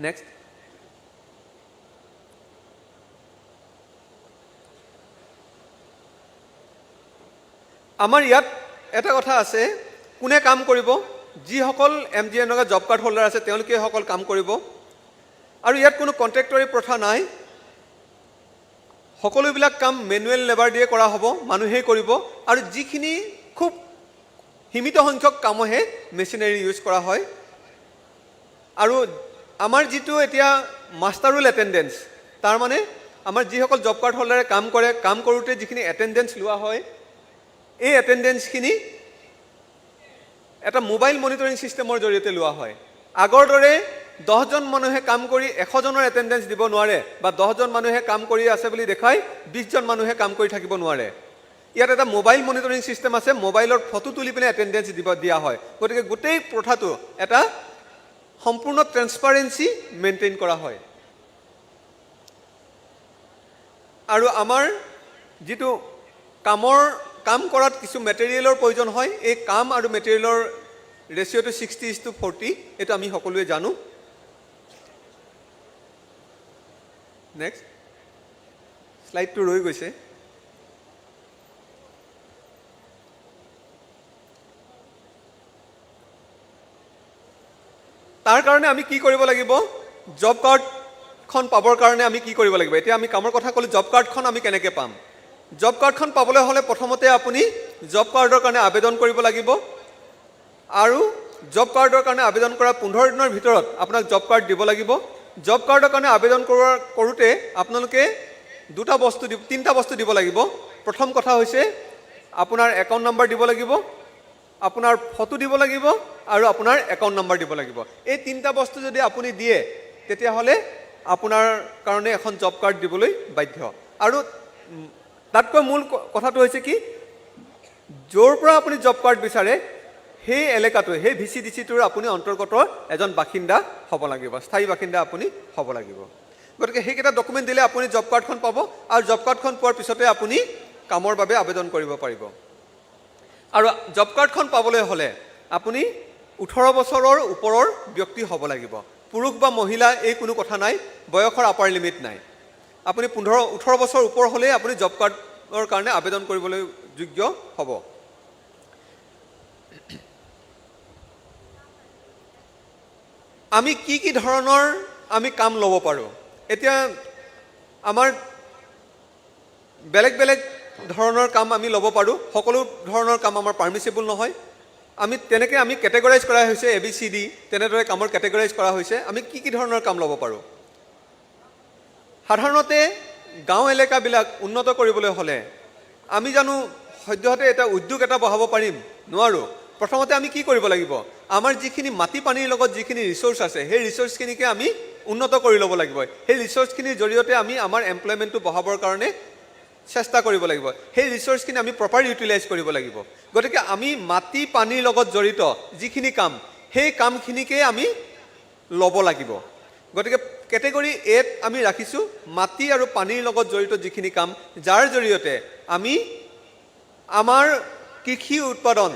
নেক্সট, আমাৰ ইয়াত এটা কথা আছে, কোনে কাম কৰিব? যিসকল MGNREGA জব কাৰ্ড হোল্ডাৰ আছে তেওঁলোকে সকল কাম কৰিব। আৰু ইয়াত কোনো কণ্ট্ৰেক্টৰী প্ৰথা নাই। সকলোবিলাক কাম মেনুৱেল লেবাৰ দিয়ে কৰা হ'ব, মানুহেই কৰিব। আৰু যিখিনি খুব সীমিত সংখ্যক কামহে মেচিনাৰী ইউজ কৰা হয়। আৰু আমাৰ যিটো এতিয়া মাষ্টাৰ ৰোল এটেণ্ডেঞ্চ, তাৰমানে আমাৰ যিসকল জব কাৰ্ড হোল্ডাৰে কাম কৰে, কাম কৰোঁতে যিখিনি এটেণ্ডেঞ্চ লোৱা হয়, এই এটেণ্ডেঞ্চখিনি এটা মোবাইল মনিটৰিং ছিষ্টেমৰ জৰিয়তে লোৱা হয়। আগৰ দৰে 10জন মানুহে কাম কৰি 100জনৰ এটেণ্ডেঞ্চ দিব নোৱাৰে, বা 10জন মানুহে কাম কৰি আছে বুলি দেখাই 20জন মানুহে কাম কৰি থাকিব নোৱাৰে। ইয়াত এটা মোবাইল মনিটৰিং ছিষ্টেম আছে, মোবাইলৰ ফটো তুলি পিনে এটেণ্ডেঞ্চ দিয়া হয়। গতিকে গোটেই প্ৰথাটো এটা সম্পূৰ্ণ ট্ৰেন্সপাৰেঞ্চি মেইনটেইন কৰা হয়। আৰু আমাৰ যিটো কাম কৰাত কিছু মেটেৰিয়েলৰ প্ৰয়োজন হয়, এই কাম আৰু মেটেৰিয়েলৰ ৰেচিঅ'টো 60:40, এইটো আমি সকলোৱে জানো। নেক্সট শ্লাইডটো ৰৈ গৈছে। তাৰ কাৰণে আমি কি কৰিব লাগিব? জব কাৰ্ডখন পাবৰ কাৰণে আমি কি কৰিব লাগিব? এতিয়া আমি কামৰ কথা ক'লোঁ, জব কাৰ্ডখন আমি কেনেকৈ পাম? জব কাৰ্ডখন পাবলৈ হ'লে প্ৰথমতে আপুনি জব কাৰ্ডৰ কাৰণে আবেদন কৰিব লাগিব। আৰু জব কাৰ্ডৰ কাৰণে আবেদন কৰাৰ 15 দিনৰ ভিতৰত আপোনাক জব কাৰ্ড দিব লাগিব। জব কাৰ্ডৰ কাৰণে আবেদন কৰোঁতে আপোনালোকে তিনিটা বস্তু দিব লাগিব। প্ৰথম কথা হৈছে আপোনাৰ একাউণ্ট নম্বৰ দিব লাগিব, আপোনাৰ ফটো দিব লাগিব, আৰু আপোনাৰ একাউণ্ট নম্বৰ দিব লাগিব। এই তিনিটা বস্তু যদি আপুনি দিয়ে তেতিয়াহ'লে আপোনাৰ কাৰণে এখন জব কাৰ্ড দিবলৈ বাধ্য। আৰু তাতকৈ মূল কথাটো হৈছে কি, য'ৰ পৰা আপুনি জব কাৰ্ড বিচাৰে সেই এলেকাটোৰ, সেই VCDCটোৰ আপুনি অন্তৰ্গত এজন বাসিন্দা হ'ব লাগিব, স্থায়ী বাসিন্দা আপুনি হ'ব লাগিব। গতিকে সেইকেইটা ডকুমেণ্ট দিলে আপুনি জব কাৰ্ডখন পাব, আৰু জব কাৰ্ডখন পোৱাৰ পিছতে আপুনি কামৰ বাবে আবেদন কৰিব পাৰিব। আৰু জব কাৰ্ডখন পাবলৈ হ'লে আপুনি 18 বছৰৰ ওপৰৰ ব্যক্তি হ'ব লাগিব। পুৰুষ বা মহিলা এই কোনো কথা নাই, বয়সৰ আপাৰ লিমিট নাই। আপুনি 18 বছৰ ওপৰ হ'লেই আপুনি জব কাৰ্ডৰ কাৰণে আবেদন কৰিবলৈ যোগ্য হ'ব। আমি কি ধৰণৰ আমি কাম ল'ব পাৰোঁ? এতিয়া আমাৰ বেলেগ বেলেগ ধৰণৰ কাম আমি ল'ব পাৰোঁ। সকলো ধৰণৰ কাম আমাৰ পাৰ্মিচিবল নহয়। তেনেকৈ আমি কেটেগৰাইজ কৰা হৈছে ABCD, তেনেদৰে কামৰ কেটেগৰাইজ কৰা হৈছে। আমি কি ধৰণৰ কাম ল'ব পাৰোঁ? সাধাৰণতে গাঁও এলেকাবিলাক উন্নত কৰিবলৈ হ'লে আমি জানো সদ্যহতে এটা উদ্যোগ এটা বহাব পাৰিম? নোৱাৰোঁ। প্ৰথমতে আমি কি কৰিব লাগিব? আমাৰ যিখিনি মাটি পানীৰ লগত যিখিনি ৰিচোৰ্চ আছে, সেই ৰিচোৰ্চখিনিকে আমি উন্নত কৰি ল'ব লাগিব। সেই ৰিচোৰ্চখিনিৰ জৰিয়তে আমি আমাৰ এমপ্লয়মেণ্টটো বঢ়াবৰ কাৰণে চেষ্টা কৰিব লাগিব। সেই ৰিচোৰ্চখিনি আমি প্ৰপাৰ ইউটিলাইজ কৰিব লাগিব। গতিকে আমি মাটি পানীৰ লগত জড়িত যিখিনি কাম, সেই কামখিনিকে আমি ল'ব লাগিব। গতিকে কেটেগৰী এত আমি ৰাখিছোঁ মাটি আৰু পানীৰ লগত জড়িত যিখিনি কাম, যাৰ জৰিয়তে আমি আমাৰ কৃষি উৎপাদন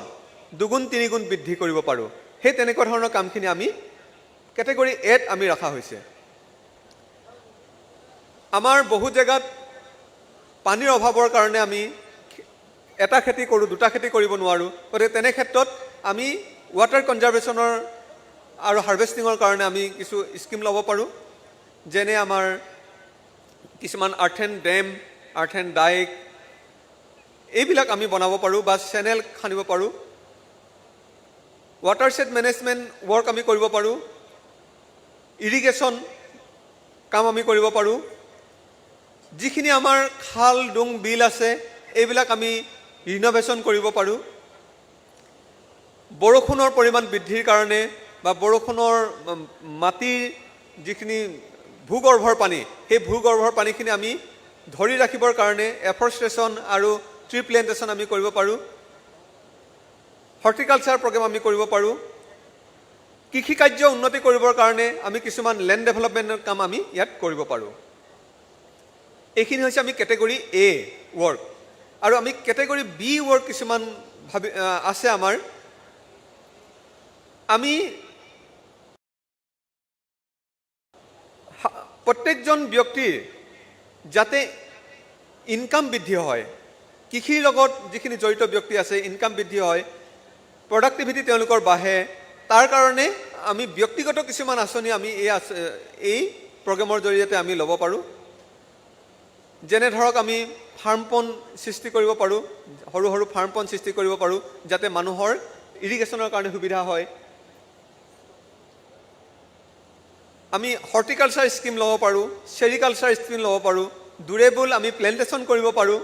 দুগুণ তিনিগুণ বৃদ্ধি কৰিব পাৰোঁ। সেই তেনেকুৱা ধৰণৰ কামখিনি আমি কেটেগৰী এত আমি ৰখা হৈছে। আমাৰ বহু জেগাত পানীৰ অভাৱৰ কাৰণে আমি এটা খেতি কৰোঁ, দুটা খেতি কৰিব নোৱাৰোঁ। গতিকে তেনে ক্ষেত্ৰত আমি ৱাটাৰ কনজাৰ্ভেশ্যনৰ আৰু হাৰ্ভেষ্টিঙৰ কাৰণে আমি কিছু স্কিম ল'ব পাৰোঁ। যেনে আমাৰ কিছুমান আৰ্থেন ডেম, আৰ্থেন ডাইক এইবিলাক আমি বনাব পাৰোঁ বা চেনেল খান্দিব পাৰোঁ। ৱাটাৰ ছেড মেনেজমেণ্ট ৱৰ্ক আমি কৰিব পাৰোঁ। ইৰিগেশ্যন কাম আমি কৰিব পাৰোঁ। যিখিনি আমাৰ খাল ডুং বিল আছে এইবিলাক আমি ৰিন'ভেশ্যন কৰিব পাৰোঁ। বৰষুণৰ পৰিমাণ বৃদ্ধিৰ কাৰণে বা বৰষুণৰ মাটিৰ যিখিনি ভূগৰ্ভৰ পানী, সেই ভূগৰ্ভৰ পানীখিনি আমি ধৰি ৰাখিবৰ কাৰণে এফৰেষ্টেশ্যন আৰু ট্ৰি প্লেণ্টেশ্যন আমি কৰিব পাৰোঁ। হৰ্টিকালচাৰ প্ৰগ্ৰেম আমি কৰিব পাৰোঁ। কৃষিকাৰ্য উন্নতি কৰিবৰ কাৰণে আমি কিছুমান লেণ্ড ডেভেলপমেণ্টৰ কাম আমি ইয়াত কৰিব পাৰোঁ। এইখিনি হৈছে আমি কেটেগৰী এ ৱৰ্ক। আৰু আমি কেটেগৰী বি ৱৰ্ক কিছুমান আছে আমাৰ। আমি প্ৰত্যেকজন ব্যক্তিৰ যাতে ইনকাম বৃদ্ধি হয়, কৃষিৰ লগত যিখিনি জড়িত ব্যক্তি আছে ইনকাম বৃদ্ধি হয়, প্ৰডাক্টিভিটি তেওঁলোকৰ বাঢ়ে, তাৰ কাৰণে আমি ব্যক্তিগত কিছুমান আঁচনি আমি এই প্ৰগ্ৰেমৰ জৰিয়তে আমি ল'ব পাৰোঁ। যেনে ধৰক আমি ফাৰ্ম পণ্ড সৃষ্টি কৰিব পাৰোঁ, সৰু সৰু ফাৰ্ম পণ্ড সৃষ্টি কৰিব পাৰোঁ, যাতে মানুহৰ ইৰিগেশ্যনৰ কাৰণে সুবিধা হয়। আমি হৰ্টিকালচাৰ স্কিম ল'ব পাৰোঁ, চেৰিকালচাৰ স্কিম ল'ব পাৰোঁ, ডিউৰেবল আমি প্লেণ্টেশ্যন কৰিব পাৰোঁ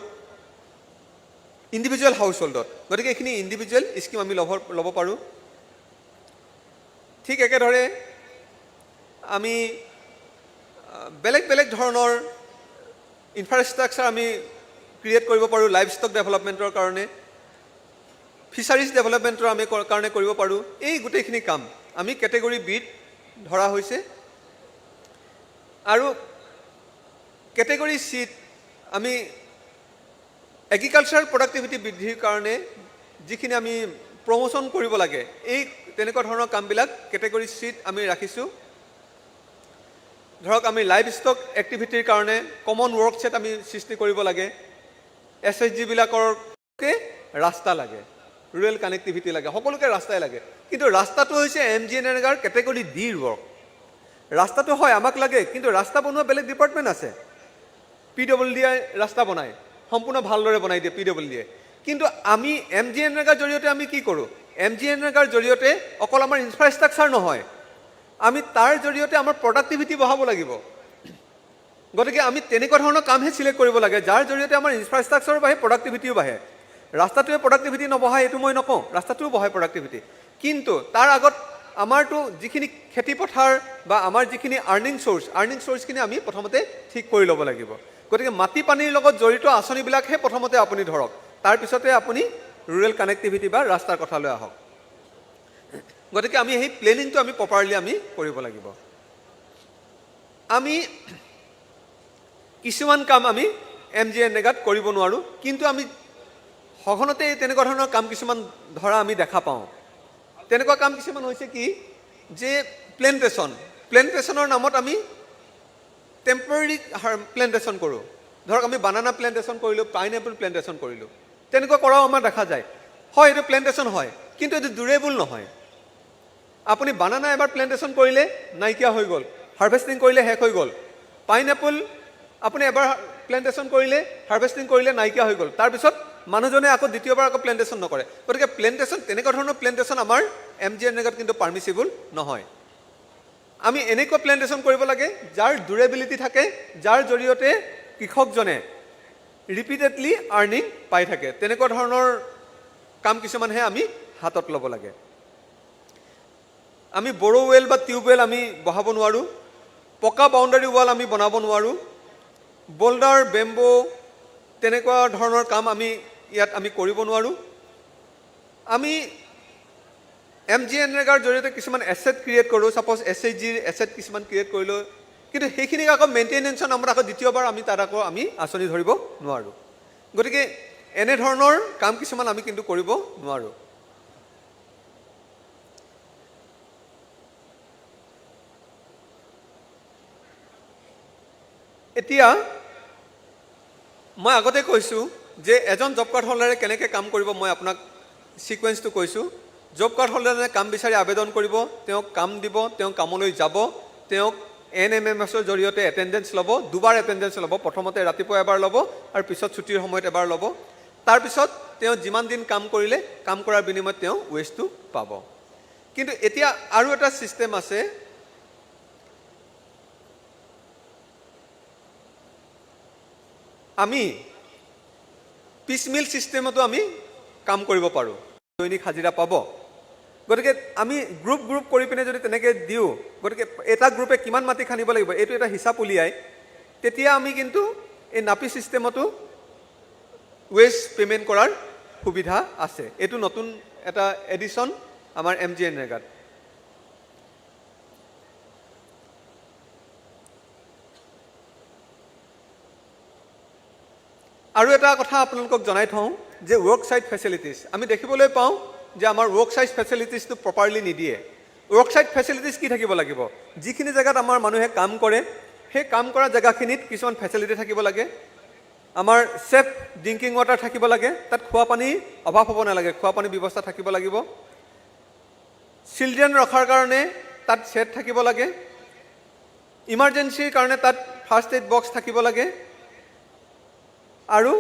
ইণ্ডিভিজুৱেল হাউচ হোল্ডত। গতিকে এইখিনি ইণ্ডিভিজুৱেল স্কিম আমি ল'ব পাৰোঁ। ঠিক একেদৰে আমি বেলেগ বেলেগ ধৰণৰ ইনফ্ৰাষ্ট্ৰাকচাৰ আমি ক্ৰিয়েট কৰিব পাৰোঁ লাইভ ষ্টক ডেভেলপমেণ্টৰ কাৰণে, ফিচাৰিজ ডেভেলপমেণ্টৰ আমি কাৰণে কৰিব পাৰোঁ। এই গোটেইখিনি কাম আমি কেটেগৰী বিত ধৰা হৈছে। আৰু কেটেগৰী চিত আমি এগ্ৰিকালচাৰ প্ৰডাক্টিভিটি বৃদ্ধিৰ কাৰণে যিখিনি আমি প্ৰমোশ্যন কৰিব লাগে, এই তেনেকুৱা ধৰণৰ কামবিলাক কেটেগৰী চিত আমি ৰাখিছোঁ। ধৰক আমি লাইভ ষ্টক এক্টিভিটিৰ কাৰণে কমন ৱৰ্ক ছেট আমি সৃষ্টি কৰিব লাগে। SHG-বিলাকৰকে ৰাস্তা লাগে, ৰুৰেল কানেক্টিভিটি লাগে, সকলোকে ৰাস্তাই লাগে। কিন্তু ৰাস্তাটো হৈছে MGNREGAৰ কেটেগৰী ডিৰ ৱৰ্ক। ৰাস্তাটো হয় আমাক লাগে, কিন্তু ৰাস্তা বনোৱা বেলেগ ডিপাৰ্টমেণ্ট আছে। PWD ৰাস্তা বনায়, সম্পূৰ্ণ ভালদৰে বনাই দিয়ে PWD। কিন্তু আমি MGNREGAৰ জৰিয়তে আমি কি কৰোঁ? MGNREGAৰ জৰিয়তে অকল আমাৰ ইনফ্ৰাষ্ট্ৰাকচাৰ নহয়, আমি তাৰ জৰিয়তে আমাৰ প্ৰডাক্টিভিটি বঢ়াব লাগিব। গতিকে আমি তেনেকুৱা ধৰণৰ কামহে চিলেক্ট কৰিব লাগে, যাৰ জৰিয়তে আমাৰ ইনফ্ৰাষ্ট্ৰাকচাৰো বাঢ়ে, প্ৰডাক্টিভিটিও বাঢ়ে। ৰাস্তাটোৱে প্ৰডাক্টিভিটি নবঢ়ায় এইটো মই নকওঁ, ৰাস্তাটোও বঢ়ায় প্ৰডাক্টিভিটি। কিন্তু তাৰ আগত আমাৰতো যিখিনি খেতি পথাৰ বা আমাৰ যিখিনি আৰ্নিং চ'ৰ্চখিনি আমি প্ৰথমতে ঠিক কৰি ল'ব লাগিব। গতিকে মাটি পানীৰ লগত জড়িত আঁচনিবিলাকহে প্ৰথমতে আপুনি ধৰক, তাৰপিছতে আপুনি ৰুৰেল কানেক্টিভিটি বা ৰাস্তাৰ কথালৈ আহক। গতিকে আমি সেই প্লেনিংটো আমি প্ৰপাৰলি আমি কৰিব লাগিব। আমি কিছুমান কাম আমি MGNREGAত কৰিব নোৱাৰোঁ, কিন্তু আমি সঘনতে তেনেকুৱা ধৰণৰ কাম কিছুমান ধৰা আমি দেখা পাওঁ। তেনেকুৱা কাম কিছুমান হৈছে কি যে প্লেণ্টেশ্যনৰ নামত আমি টেম্পৰেৰী প্লেণ্টেশ্যন কৰোঁ। ধৰক আমি বানানা প্লেণ্টেশ্যন কৰিলোঁ, পাইনএপল প্লেণ্টেশ্যন কৰিলোঁ, তেনেকুৱা কৰাও আমাৰ দেখা যায়। হয়, এইটো প্লেণ্টেশ্যন হয়, কিন্তু এইটো ডিউৰেবল নহয়। আপুনি বানানা এবাৰ প্লেণ্টেশ্যন কৰিলে নাইকিয়া হৈ গ'ল, হাৰ্ভেষ্টিং কৰিলে শেষ হৈ গ'ল। পাইনএপল আপুনি এবাৰ প্লেণ্টেশ্যন কৰিলে, হাৰ্ভেষ্টিং কৰিলে নাইকিয়া হৈ গ'ল, তাৰপিছত মানুহজনে আকৌ দ্বিতীয়বাৰ আকৌ প্লেণ্টেশ্যন নকৰে। গতিকে প্লেণ্টেশ্যন, তেনেকুৱা ধৰণৰ প্লেণ্টেশ্যন আমাৰ MGNৰেগাত কিন্তু পাৰ্মিচিবল নহয়। আমি এনেকুৱা প্লেণ্টেশ্যন কৰিব লাগে যাৰ ডিউৰেবিলিটি থাকে, যাৰ জৰিয়তে কৃষকজনে ৰিপিটেডলি আৰ্নিং পাই থাকে। তেনেকুৱা ধৰণৰ কাম কিছুমানহে আমি হাতত ল'ব লাগে। আমি বড়োৱেল বা টিউবৱেল আমি বহাব নোৱাৰোঁ, পকা বাউণ্ডাৰী ৱাল আমি বনাব নোৱাৰোঁ, বল্ডাৰ, বেম্বো তেনেকুৱা ধৰণৰ কাম আমি ইয়াত আমি কৰিব নোৱাৰোঁ। আমি MGNৰেগাৰ জৰিয়তে কিছুমান এছেট ক্ৰিয়েট কৰোঁ, ছাপ'জ SHGৰ এছেট কিছুমান ক্ৰিয়েট কৰিলোঁ, কিন্তু সেইখিনিক আকৌ মেইনটেনেঞ্চৰ নামত আকৌ দ্বিতীয়বাৰ আমি তাত আকৌ আমি আঁচনি ধৰিব নোৱাৰোঁ। গতিকে এনেধৰণৰ কাম কিছুমান আমি কিন্তু কৰিব নোৱাৰোঁ। এতিয়া মই আগতে কৈছোঁ যে এজন জব কাৰ্ড হোল্ডাৰে কেনেকৈ কাম কৰিব, মই আপোনাক ছিকুৱেঞ্চটো কৈছোঁ। জব কাৰ্ড হোল্ডাৰে কাম বিচাৰি আবেদন কৰিব, তেওঁক কাম দিব, তেওঁ কামলৈ যাব, তেওঁক NMMSৰ জৰিয়তে এটেণ্ডেঞ্চ ল'ব, 2 বাৰ এটেণ্ডেঞ্চ ল'ব। প্ৰথমতে ৰাতিপুৱা এবাৰ ল'ব আৰু পিছত ছুটিৰ সময়ত এবাৰ ল'ব। তাৰপিছত তেওঁ যিমান দিন কাম কৰিলে, কাম কৰাৰ বিনিময়ত তেওঁ ৱেজটো পাব। কিন্তু এতিয়া আৰু এটা ছিষ্টেম আছে, আমি পিচমিল ছিষ্টেমতো আমি কাম কৰিব পাৰোঁ, দৈনিক হাজিৰা পাব। গতিকে আমি গ্ৰুপ কৰি পিনে যদি তেনেকৈ দিওঁ, গতিকে এটা গ্ৰুপে কিমান মাটি খান্দিব লাগিব এইটো এটা হিচাপ উলিয়াই, তেতিয়া আমি কিন্তু এই নাপি ছিষ্টেমতো ৱেজ পে'মেণ্ট কৰাৰ সুবিধা আছে। এইটো নতুন এটা এডিশ্যন আমাৰ MGNৰেগাত। আৰু এটা কথা আপোনালোকক জনাই থওঁ যে ৱৰ্ক ছাইট ফেচিলিটিছ আমি দেখিবলৈ পাওঁ যে আমাৰ ৱৰ্ক ছাইট ফেচিলিটিছটো প্ৰপাৰলি নিদিয়ে। ৱৰ্ক ছাইট ফেচিলিটিছ কি থাকিব লাগিব? যিখিনি জেগাত আমাৰ মানুহে কাম কৰে, সেই কাম কৰা জেগাখিনিত কিছুমান ফেচিলিটি থাকিব লাগে। আমাৰ ছেফ ড্ৰিংকিং ৱাটাৰ থাকিব লাগে, তাত খোৱা পানীৰ অভাৱ হ'ব নালাগে, খোৱা পানীৰ ব্যৱস্থা থাকিব লাগিব। চিলড্ৰেন ৰখাৰ কাৰণে তাত ছেট থাকিব লাগে। ইমাৰ্জেঞ্চিৰ কাৰণে তাত ফাৰ্ষ্ট এইড বক্স থাকিব লাগে। আৰু